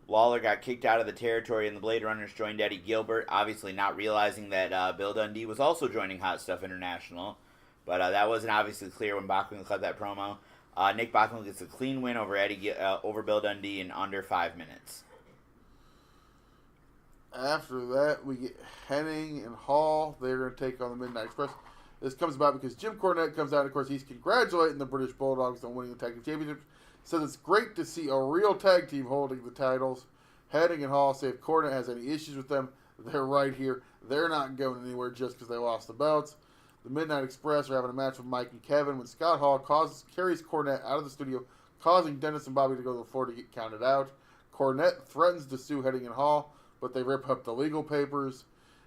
Lawler got kicked out of the territory and the Blade Runners joined Eddie Gilbert, obviously not realizing that Bill Dundee was also joining Hot Stuff International. But that wasn't obviously clear when Bockwinkel cut that promo. Nick Bockwinkel gets a clean win over Bill Dundee in under 5 minutes. After that, we get Hennig and Hall. They're going to take on the Midnight Express. This comes about because Jim Cornette comes out, and of course, he's congratulating the British Bulldogs on winning the tag team championship. Says it's great to see a real tag team holding the titles. Hennig and Hall say if Cornette has any issues with them, they're right here. They're not going anywhere just because they lost the belts. The Midnight Express are having a match with Mike and Kevin when Scott Hall carries Cornette out of the studio, causing Dennis and Bobby to go to the floor to get counted out. Cornette threatens to sue Hennig and Hall, but they rip up the legal papers.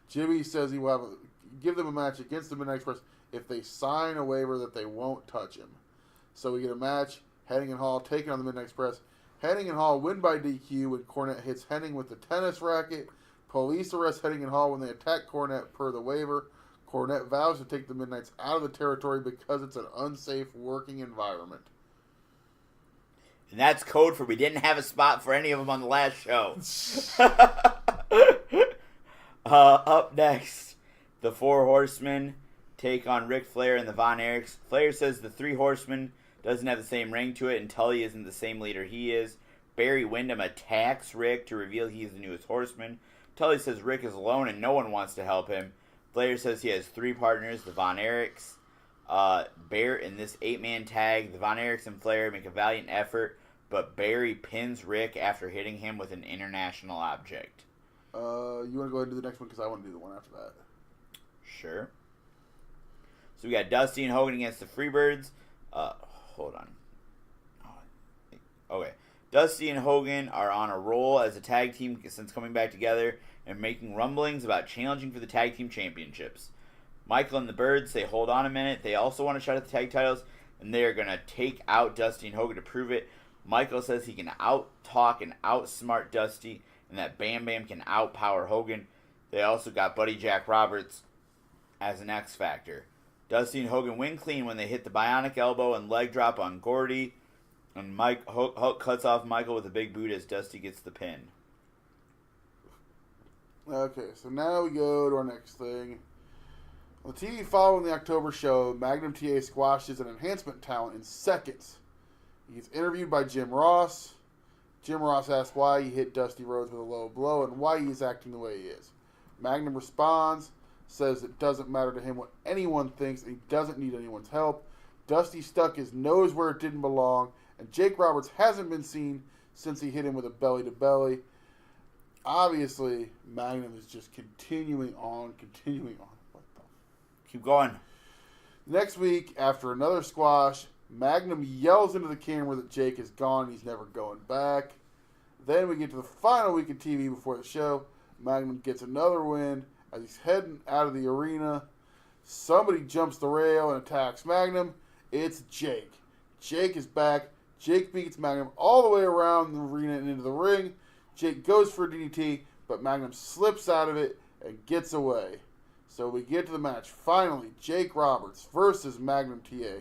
Jimmy says he will give them a match against the Midnight Express if they sign a waiver that they won't touch him. So we get a match, Hennig and Hall taking on the Midnight Express. Hennig and Hall win by DQ when Cornette hits Hennig with the tennis racket. Police arrest Hennig and Hall when they attack Cornette per the waiver. Cornette vows to take the Midnights out of the territory because it's an unsafe working environment. And that's code for we didn't have a spot for any of them on the last show. Up next, the Four Horsemen take on Ric Flair and the Von Erichs. Flair says the Three Horsemen doesn't have the same ring to it and Tully isn't the same leader he is. Barry Windham attacks Rick to reveal he is the newest horseman. Tully says Rick is alone and no one wants to help him. Flair says he has 3 partners, the Von Erichs. Bear in this 8-man tag, the Von Erichs and Flair make a valiant effort, but Barry pins Rick after hitting him with an international object. You want to go ahead and do the next one because I want to do the one after that. Sure. So we got Dusty and Hogan against the Freebirds. Hold on. Okay. Dusty and Hogan are on a roll as a tag team since coming back together and making rumblings about challenging for the tag team championships. Michael and the Birds say, hold on a minute. They also want a shot at the tag titles, and they are going to take out Dusty and Hogan to prove it. Michael says he can out-talk and outsmart Dusty, and that Bam Bam can outpower Hogan. They also got Buddy Jack Roberts as an X Factor. Dusty and Hogan win clean when they hit the bionic elbow and leg drop on Gordy. And Hulk cuts off Michael with a big boot as Dusty gets the pin. Okay, so now we go to our next thing. On the TV following the October show, Magnum TA squashes an enhancement talent in seconds. He's interviewed by Jim Ross. Jim Ross asks why he hit Dusty Rhodes with a low blow and why he is acting the way he is. Magnum responds, says it doesn't matter to him what anyone thinks, and he doesn't need anyone's help. Dusty stuck his nose where it didn't belong, and Jake Roberts hasn't been seen since he hit him with a belly-to-belly. Obviously, Magnum is just continuing on. What the? Keep going. Next week, after another squash, Magnum yells into the camera that Jake is gone and he's never going back. Then we get to the final week of TV before the show. Magnum gets another win. As he's heading out of the arena, somebody jumps the rail and attacks Magnum. It's Jake. Jake is back. Jake beats Magnum all the way around the arena and into the ring. Jake goes for a DDT, but Magnum slips out of it and gets away. So we get to the match. Finally, Jake Roberts versus Magnum TA.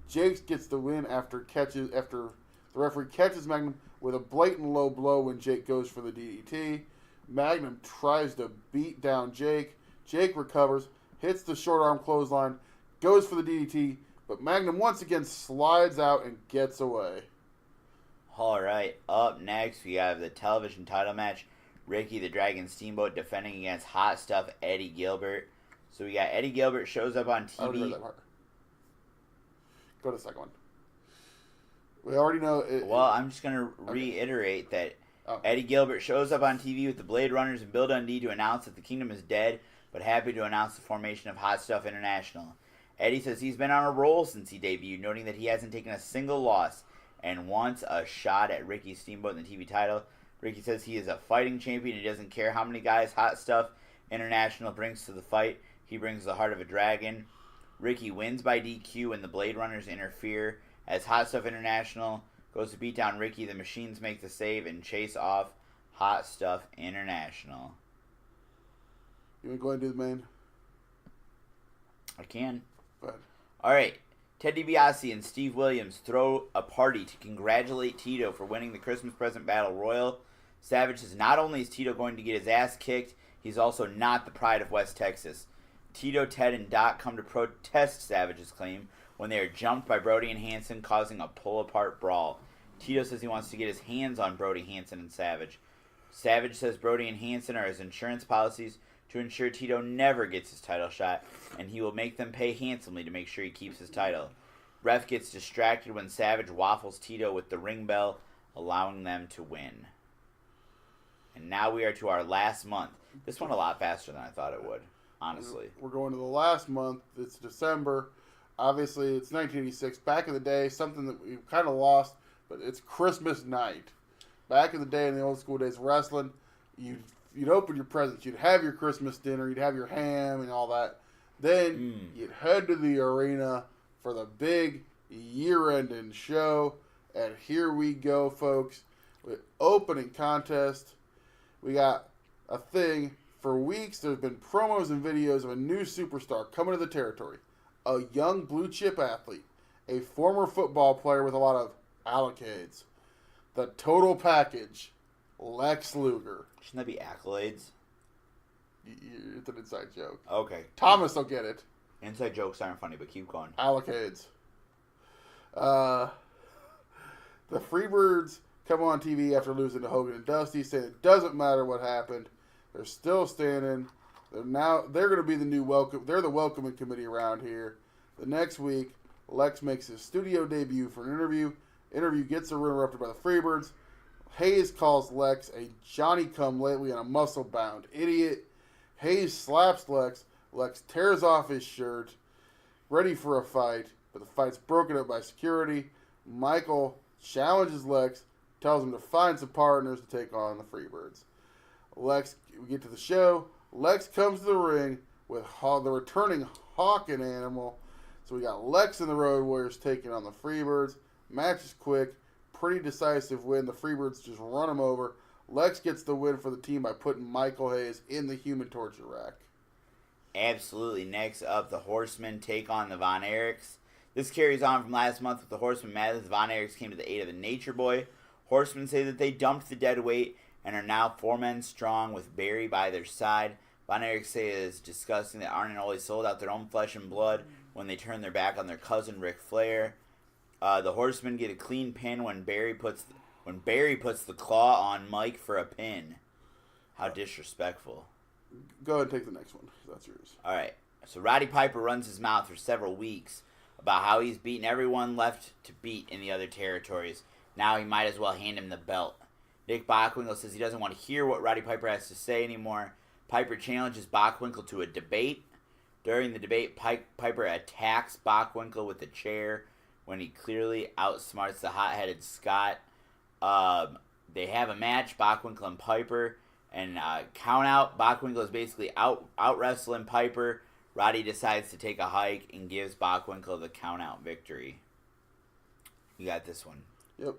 Jake gets the win after the referee catches Magnum with a blatant low blow when Jake goes for the DDT. Magnum tries to beat down Jake. Jake recovers, hits the short arm clothesline, goes for the DDT, but Magnum once again slides out and gets away. All right, up next we have the television title match. Ricky the Dragon Steamboat defending against Hot Stuff Eddie Gilbert. So we got Eddie Gilbert shows up on TV. I already heard that part. Go to the second one. We already know it. Well, I'm just going to reiterate that Eddie Gilbert shows up on TV with the Blade Runners and Bill Dundee to announce that the Kingdom is dead, but happy to announce the formation of Hot Stuff International. Eddie says he's been on a roll since he debuted, noting that he hasn't taken a single loss and wants a shot at Ricky Steamboat in the TV title. Ricky says he is a fighting champion. He doesn't care how many guys Hot Stuff International brings to the fight. He brings the heart of a dragon. Ricky wins by DQ when the Blade Runners interfere. As Hot Stuff International goes to beat down Ricky, the Machines make the save and chase off Hot Stuff International. You want to go ahead and do the main? I can. Go ahead. All right. Ted DiBiase and Steve Williams throw a party to congratulate Tito for winning the Christmas Present Battle Royal. Savage says not only is Tito going to get his ass kicked, he's also not the pride of West Texas. Tito, Ted, and Doc come to protest Savage's claim when they are jumped by Brody and Hansen, causing a pull-apart brawl. Tito says he wants to get his hands on Brody, Hansen, and Savage. Savage says Brody and Hansen are his insurance policies to ensure Tito never gets his title shot, and he will make them pay handsomely to make sure he keeps his title. Ref gets distracted when Savage waffles Tito with the ring bell, allowing them to win. And now we are to our last month. This went a lot faster than I thought it would, honestly. We're going to the last month. It's December. Obviously, it's 1986. Back in the day, something that we kind of lost, but it's Christmas night. Back in the day, in the old school days of wrestling, you'd open your presents. You'd have your Christmas dinner. You'd have your ham and all that. Then you'd head to the arena for the big year-ending show. And here we go, folks, with opening contest. We got a thing. For weeks, there's been promos and videos of a new superstar coming to the territory. A young blue-chip athlete. A former football player with a lot of allocades. the total package, Lex Luger. Shouldn't that be accolades? It's an inside joke. Okay. Thomas will get it. Inside jokes aren't funny, but keep going. Allocades. The Freebirds come on TV after losing to Hogan and Dusty, saying it doesn't matter what happened. They're still standing. They're going to be the new welcome. They're the welcoming committee around here. The next week, Lex makes his studio debut for an interview. Interview gets interrupted by the Freebirds. Hayes calls Lex a Johnny-come-lately and a muscle-bound idiot. Hayes slaps Lex. Lex tears off his shirt, ready for a fight, but the fight's broken up by security. Michael challenges Lex, tells him to find some partners to take on the Freebirds. We get to the show. Lex comes to the ring with the returning Hawking Animal. So we got Lex and the Road Warriors taking on the Freebirds. Match is quick, pretty decisive win. The Freebirds just run him over. Lex gets the win for the team by putting Michael Hayes in the human torture rack. Absolutely. Next up, the Horsemen take on the Von Erichs. This carries on from last month with the Horsemen mad that the Von Erichs came to the aid of the Nature Boy. Horsemen say that they dumped the dead weight and are now 4 men strong with Barry by their side. Von Erichs say it is disgusting that Arn and Ole sold out their own flesh and blood when they turned their back on their cousin Ric Flair. The Horsemen get a clean pin when Barry puts the claw on Mike for a pin. How disrespectful. Go ahead and take the next one. That's yours. All right. So Roddy Piper runs his mouth for several weeks about how he's beaten everyone left to beat in the other territories. Now he might as well hand him the belt. Nick Bockwinkel says he doesn't want to hear what Roddy Piper has to say anymore. Piper challenges Bockwinkel to a debate. During the debate, Piper attacks Bockwinkel with a chair when he clearly outsmarts the hot-headed Scott. They have a match, Bockwinkel and Piper, and count out. Bockwinkel is basically out wrestling Piper. Roddy decides to take a hike and gives Bockwinkel the count out victory. You got this one. Yep.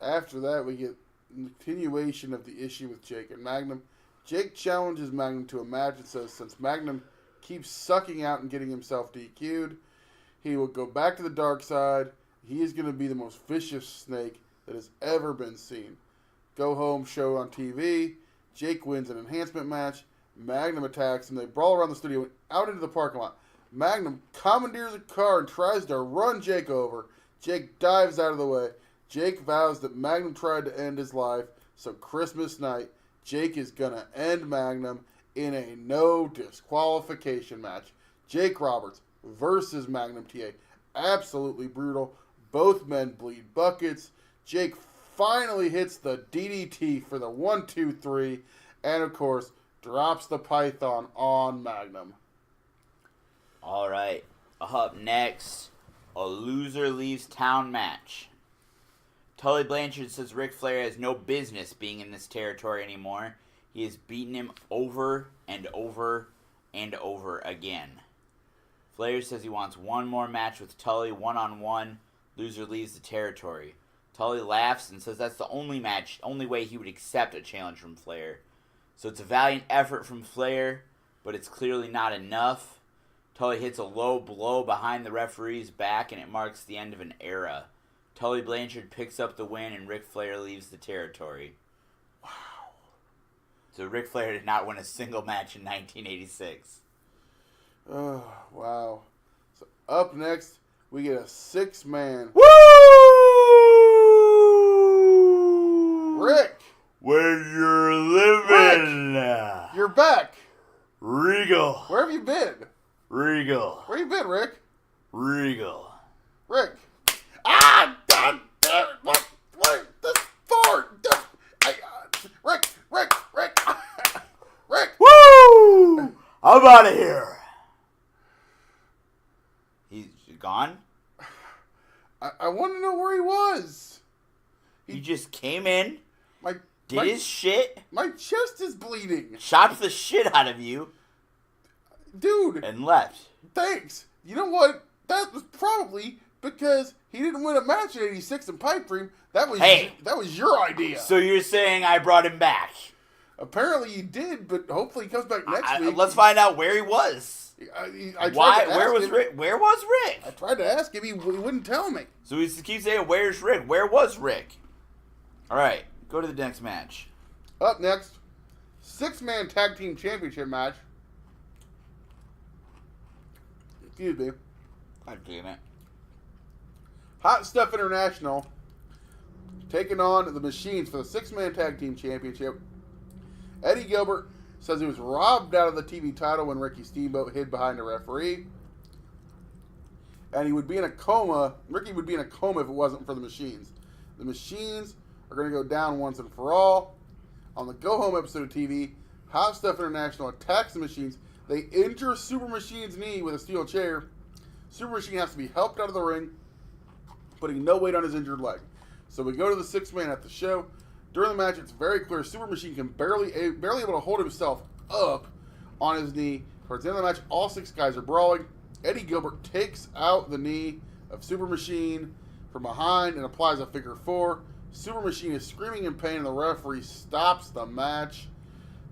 After that, we get continuation of the issue with Jake and Magnum. Jake challenges Magnum to a match and says since Magnum keeps sucking out and getting himself DQ'd, he will go back to the dark side. He is going to be the most vicious snake that has ever been seen. Go home show on TV. Jake wins an enhancement match. Magnum attacks him. They brawl around the studio and out into the parking lot. Magnum commandeers a car and tries to run Jake over. Jake dives out of the way. Jake vows that Magnum tried to end his life, so Christmas night, Jake is going to end Magnum in a no disqualification match. Jake Roberts versus Magnum TA. Absolutely brutal. Both men bleed buckets. Jake finally hits the DDT for the 1, 2, 3, and of course, drops the Python on Magnum. All right. Up next, a loser leaves town match. Tully Blanchard says Ric Flair has no business being in this territory anymore. He has beaten him over and over and over again. Flair says he wants one more match with Tully, one-on-one. Loser leaves the territory. Tully laughs and says that's the only way he would accept a challenge from Flair. So it's a valiant effort from Flair, but it's clearly not enough. Tully hits a low blow behind the referee's back, and it marks the end of an era. Tully Blanchard picks up the win, and Ric Flair leaves the territory. Wow. So Ric Flair did not win a single match in 1986. Oh, wow. So up next, we get a 6-man. Woo! Rick! Where you're living! Rick, you're back! Regal! Where have you been? Regal! Where you been, Rick? Regal! Rick! Ah! God damn it! What? This for? Rick! Rick! Woo! I'm out of here! He's gone? I want to know where he was. He just came in, did his shit, my chest is bleeding. chopped the shit out of you, Dude, and left. thanks. You know what? That was probably because he didn't win a match in '86 in Pipe Dream. That was your idea. So you're saying I brought him back? Apparently you did, but hopefully he comes back next week. Let's find out where he was. Why? Where was Rick? Where was Rick? I tried to ask him. He wouldn't tell me. So he keeps saying, "Where's Rick? Where was Rick?" All right, go to the next match. Up next, 6-man tag team championship match. Excuse me. God damn it. Hot Stuff International taking on the Machines for the 6-man tag team championship. Eddie Gilbert says he was robbed out of the TV title when Ricky Steamboat hid behind a referee. And he would be in a coma. Ricky would be in a coma if it wasn't for the Machines. The Machines are going to go down once and for all. On the Go Home episode of TV, Hot Stuff International attacks the Machines. They injure Super Machine's knee with a steel chair. Super Machine has to be helped out of the ring, putting no weight on his injured leg. So we go to the 6-man at the show. During the match, it's very clear Super Machine can barely able to hold himself up on his knee. Towards the end of the match, all 6 guys are brawling. Eddie Gilbert takes out the knee of Super Machine from behind and applies a figure 4. Super Machine is screaming in pain and the referee stops the match.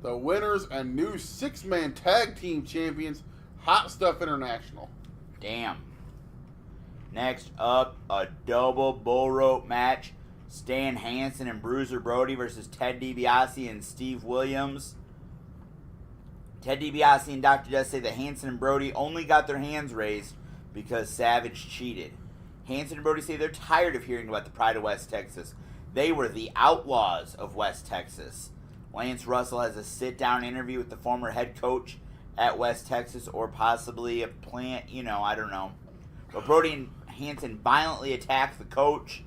The winners and new 6-man tag team champions, Hot Stuff International. Damn. Next up, a double bull rope match. Stan Hansen and Bruiser Brody versus Ted DiBiase and Steve Williams. Ted DiBiase and Dr. Death say that Hansen and Brody only got their hands raised because Savage cheated. Hansen and Brody say they're tired of hearing about the Pride of West Texas. They were the outlaws of West Texas. Lance Russell has a sit-down interview with the former head coach at West Texas, or possibly a plant, I don't know. But Brody and Hansen violently attack the coach.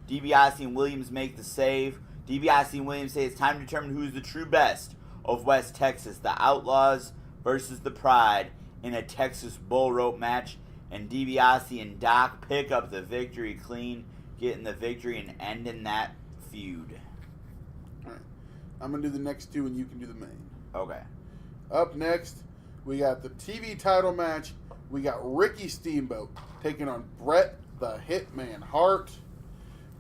DiBiase and Williams make the save. DiBiase and Williams say it's time to determine who's the true best of West Texas. The Outlaws versus the Pride in a Texas bull rope match. And DiBiase and Doc pick up the victory clean, getting the victory and ending that feud. All right. I'm going to do the next 2 and you can do the main. Okay. Up next, we got the TV title match. We got Ricky Steamboat taking on Bret the Hitman Hart.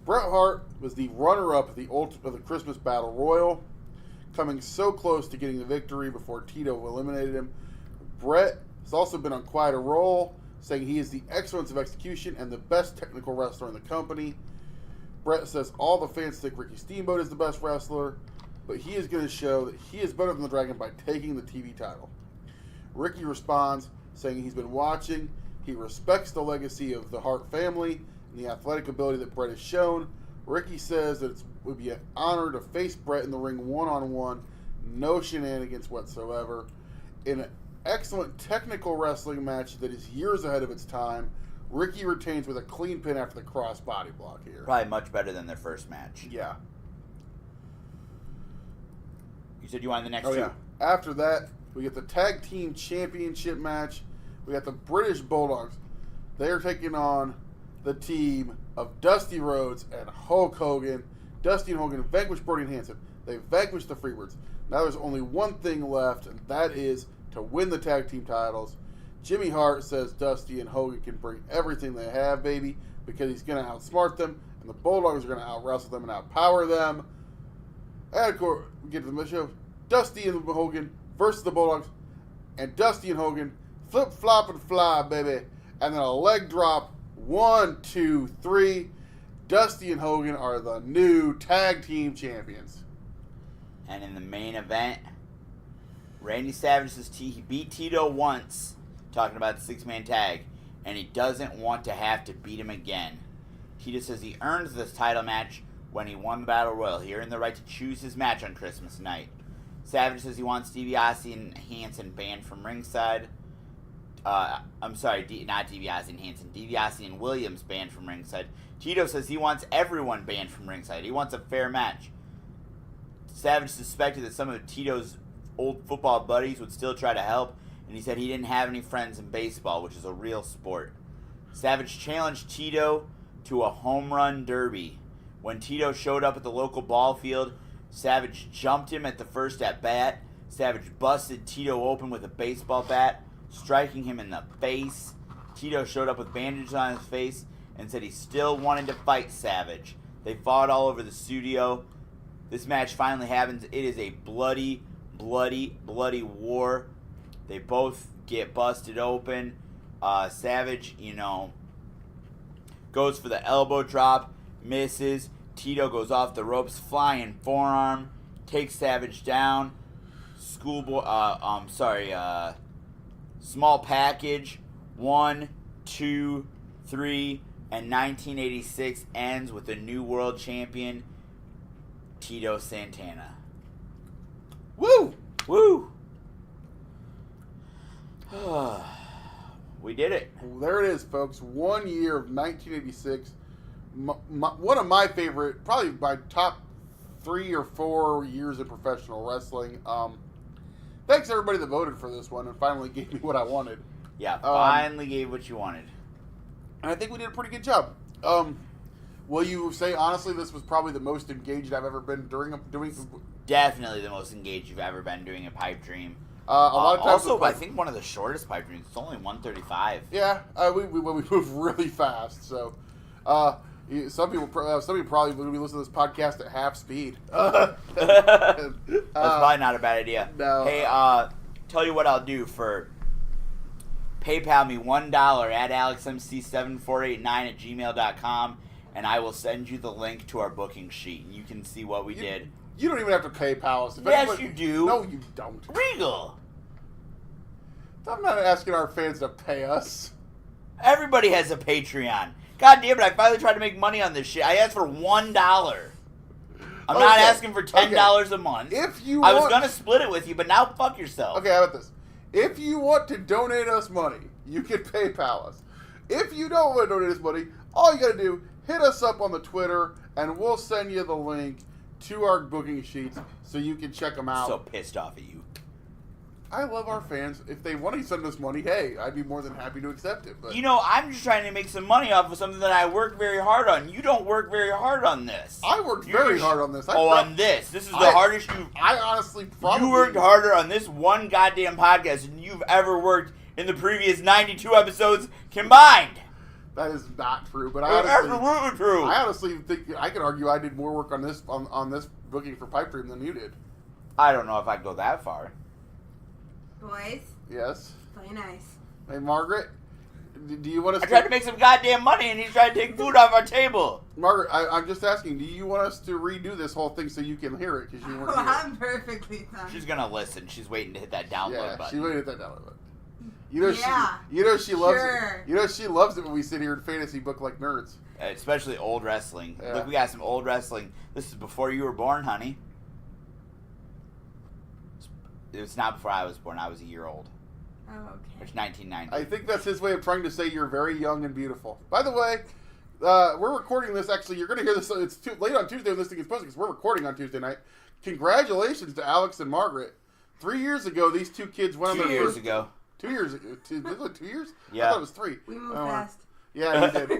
Bret Hart was the runner-up of the Christmas Battle Royal, coming so close to getting the victory before Tito eliminated him. Bret has also been on quite a roll, saying he is the excellence of execution and the best technical wrestler in the company. Bret says all the fans think Ricky Steamboat is the best wrestler, but he is going to show that he is better than the Dragon by taking the TV title. Ricky responds, saying he's been watching, he respects the legacy of the Hart family and the athletic ability that Bret has shown. Ricky says that it would be an honor to face Bret in the ring one-on-one, no shenanigans whatsoever. In an excellent technical wrestling match that is years ahead of its time, Ricky retains with a clean pin after the cross body block here. Probably much better than their first match. Yeah. You said you wanted the next 2? Yeah. After that, we get the Tag Team Championship match. We got the British Bulldogs. They are taking on the team of Dusty Rhodes and Hulk Hogan. Dusty and Hogan vanquished Brody and Hansen. They vanquished the Freebirds. Now there's only one thing left, and that is to win the tag team titles. Jimmy Hart says Dusty and Hogan can bring everything they have, baby, because he's going to outsmart them, and the Bulldogs are going to out-wrestle them and outpower them. And of course, we get to the show. Dusty and Hogan versus the Bulldogs, and Dusty and Hogan flip, flop, and fly, baby. And then a leg drop. 1, 2, 3. Dusty and Hogan are the new tag team champions. And in the main event, Randy Savage says he beat Tito once, talking about the 6-man tag, and he doesn't want to have to beat him again. Tito says he earned this title match when he won the Battle Royal. He earned the right to choose his match on Christmas night. Savage says he wants DiBiase and Hansen banned from ringside. I'm sorry, not DiBiase and Hansen. DiBiase and Williams banned from ringside. Tito says he wants everyone banned from ringside. He wants a fair match. Savage suspected that some of Tito's old football buddies would still try to help, and he said he didn't have any friends in baseball, which is a real sport. Savage challenged Tito to a home run derby. When Tito showed up at the local ball field, Savage jumped him at the first at bat. Savage busted Tito open with a baseball bat, striking him in the face. Tito showed up with bandages on his face and said he still wanted to fight Savage. They fought all over the studio. This match finally happens. It is a bloody, bloody, bloody war. They both get busted open. Savage, goes for the elbow drop, misses. Tito goes off the ropes, flying forearm, takes Savage down. Small package. 1, 2, 3, and 1986 ends with a new world champion, Tito Santana. Woo! Woo! We did it. Well, there it is, folks. 1 year of 1986. One of my favorite, probably my top 3 or 4 years of professional wrestling. Thanks everybody that voted for this one and finally gave me what I wanted. Yeah, finally gave what you wanted. And I think we did a pretty good job. Will you say honestly this was probably the most engaged I've ever been doing? Definitely the most engaged you've ever been doing a pipe dream. A lot of times also, I think one of the shortest pipe dreams. It's only 1:35. Yeah, we move really fast. So, some people probably will be listening to this podcast at half speed. That's probably not a bad idea. No. Hey, tell you what I'll do for PayPal me $1 at alexmc7489@gmail.com, and I will send you the link to our booking sheet, and you can see what we did. You don't even have to PayPal us. Yes, you do. No, you don't. Regal. I'm not asking our fans to pay us. Everybody has a Patreon. God damn it, I finally tried to make money on this shit. I asked for $1. I'm not asking for $10 a month. I was going to split it with you, but now fuck yourself. Okay, how about this? If you want to donate us money, you can PayPal us. If you don't want to donate us money, all you got to do, hit us up on the Twitter, and we'll send you the link to our booking sheets so you can check them out. I'm so pissed off at you. I love our fans. If they want to send us money, hey, I'd be more than happy to accept it. But I'm just trying to make some money off of something that I work very hard on. You don't work very hard on this. I worked very hard on this. On this. This is the hardest you've... I honestly probably... You worked harder on this one goddamn podcast than you've ever worked in the previous 92 episodes combined. That is not true, but absolutely true. I honestly think I could argue I did more work on this booking for Pipe Dream than you did. I don't know if I'd go that far. Boys. Yes. Play nice. Hey, Margaret, do you want us? I tried to make some goddamn money, and he's trying to take food off our table. Margaret, I'm just asking. Do you want us to redo this whole thing so you can hear it? Because you weren't here. I'm perfectly fine. She's gonna listen. She's waiting to hit that download button. She's waiting to hit that download button. She loves it. You know she loves it when we sit here and fantasy book like nerds. Especially old wrestling. Yeah. Look, we got some old wrestling. This is before you were born, honey. It's not before I was born. I was a year old. Oh, okay. It's 1990. I think that's his way of trying to say you're very young and beautiful. By the way, we're recording this. Actually, you're going to hear this. It's too late on Tuesday when this thing is posted because we're recording on Tuesday night. Congratulations to Alex and Margaret. 3 years ago, these two kids went on their 2 years ago. 2 years ago. 2 years? Yeah. I thought it was 3. We moved fast. Yeah, you did.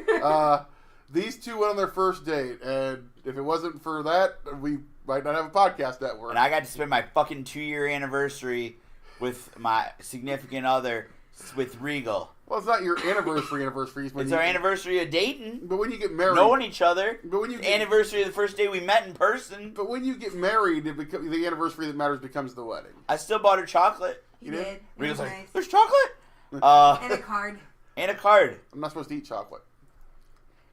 These two went on their first date, and if it wasn't for that, we might not have a podcast network. And I got to spend my fucking 2-year anniversary with my significant other with Regal. Well, it's not your anniversary. It's our anniversary of dating. But when you get married, knowing each other. But when you get, anniversary of the first day we met in person. But when you get married, the anniversary that matters becomes the wedding. I still bought her chocolate. You did. Regal's like, nice. there's chocolate. And a card. And a card. I'm not supposed to eat chocolate.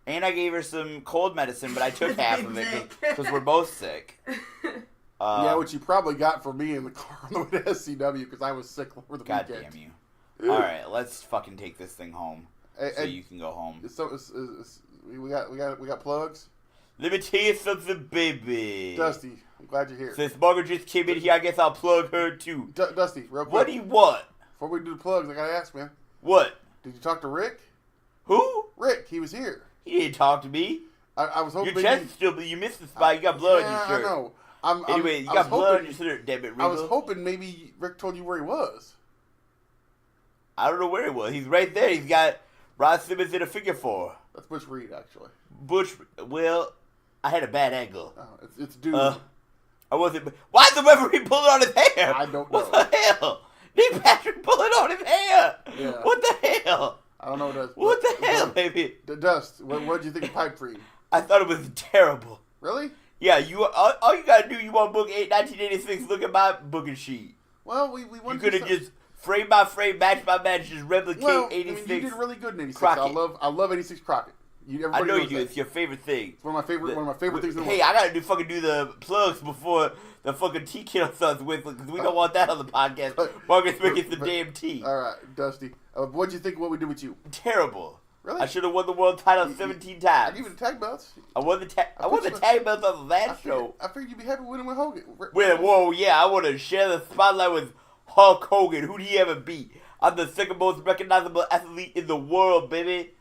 And I gave her some cold medicine, but I took half of it because we're both sick. Yeah, which you probably got from me in the car on the way to SCW because I was sick over the weekend. God damn you. All right, let's fucking take this thing home so you can go home. So we got plugs. Let me tell you something, baby. Dusty, I'm glad you're here. Since Margaret just came in here, I guess I'll plug her too. Dusty, real quick. What do you want? Before we do the plugs, I gotta ask, man. What? Did you talk to Rick? Who? Rick, he was here. He didn't talk to me. I was hoping. Your chest is still, you missed the spot. You got blood on your shirt. I know. Anyway, you got blood on your shirt, damn it, Regal. I was hoping maybe Rick told you where he was. I don't know where he was. He's right there. He's got Rod Simmons in a figure 4. That's Butch Reed, actually. Well, I had a bad angle. Oh, it's dude. I wasn't. Why'd the referee pull it on his hair? I don't know. What the hell? Did Patrick pull it on his hair? Yeah. What the hell? I don't know what that is. What the hell, baby? Dust, what did you think of Pipe Dream? I thought it was terrible. Really? Yeah, all you gotta do, you want book 1986, look at my booking sheet. Well, we You could have just frame by frame, match by match, just replicate 86. I mean, you did really good in 86. Crockett. I love 86 Crockett. I know you do. It's your favorite thing. It's one of my favorite things. Hey, I gotta do the plugs before the fucking tea kettle starts with, because we don't want that on the podcast. Margaret's making some damn tea. All right, Dusty. What'd you think of what we did with you? Terrible. Really? I should have won the world title 17 times. I give you the tag belts. I won the tag belts on the last show. I figured you'd be happy winning with Hogan. Whoa, yeah, I want to share the spotlight with Hulk Hogan. Who'd he ever beat? I'm the second most recognizable athlete in the world, baby.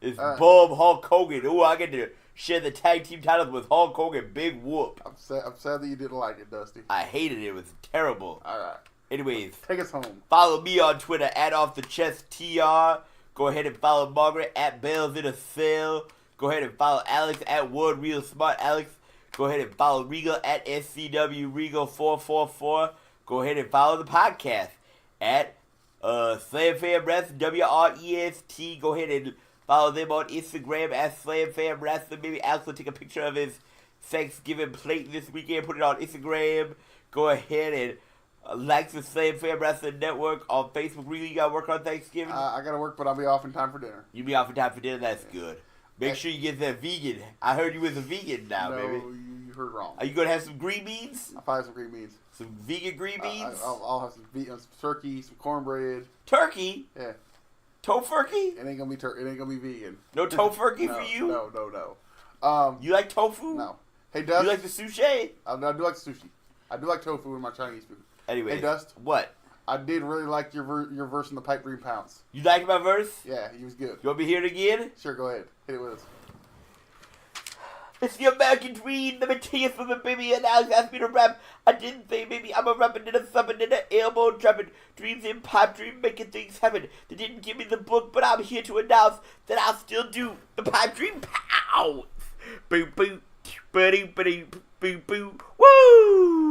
It's Bum Hulk Hogan. Ooh, I get to share the tag team titles with Hulk Hogan. Big whoop. I'm sad that you didn't like it, Dusty. I hated it. It was terrible. All right. Anyways, take us home. Follow me on Twitter at OffTheChestTR. Go ahead and follow Margaret at Bells in a Cell. Go ahead and follow Alex at Word Real Smart Alex. Go ahead and follow Regal at SCW Regal 444. Go ahead and follow the podcast at Slam Fam Wrestling WREST. Go ahead and follow them on Instagram at Slam Fam Wrestling. Maybe Alex will take a picture of his Thanksgiving plate this weekend, put it on Instagram. Go ahead and like the Slam Fam Wrestling Network on Facebook. Really, you gotta work on Thanksgiving? I gotta work, but I'll be off in time for dinner. You be off in time for dinner? That's good. Make sure you get that vegan. I heard you was a vegan now, baby. No, you heard wrong. Are you gonna have some green beans? I'll probably have some green beans. Some vegan green beans? I'll have some turkey, some cornbread. Turkey? Yeah. Tofurkey? It ain't gonna be It ain't gonna be vegan. No tofurkey no, for you? No. You like tofu? No. Hey, Dust. You like the sushi? I do like sushi. I do like tofu in my Chinese food. Anyway. Hey, Dust. What? I did really like your verse in the Pipe Dream Pounce. You like my verse? Yeah, he was good. You want me to hear it again? Sure, go ahead. Hit it with us. It's the American dream. Let me tell you something, baby. And Alex asked me to rap. I didn't say, baby. I'm a rapping in a thumping in a elbow dropping. Dreams in pipe dream, making things happen. They didn't give me the book, but I'm here to announce that I'll still do the pipe dream pounds. Boo, boo, buddy, buddy, boo, boo. Woo!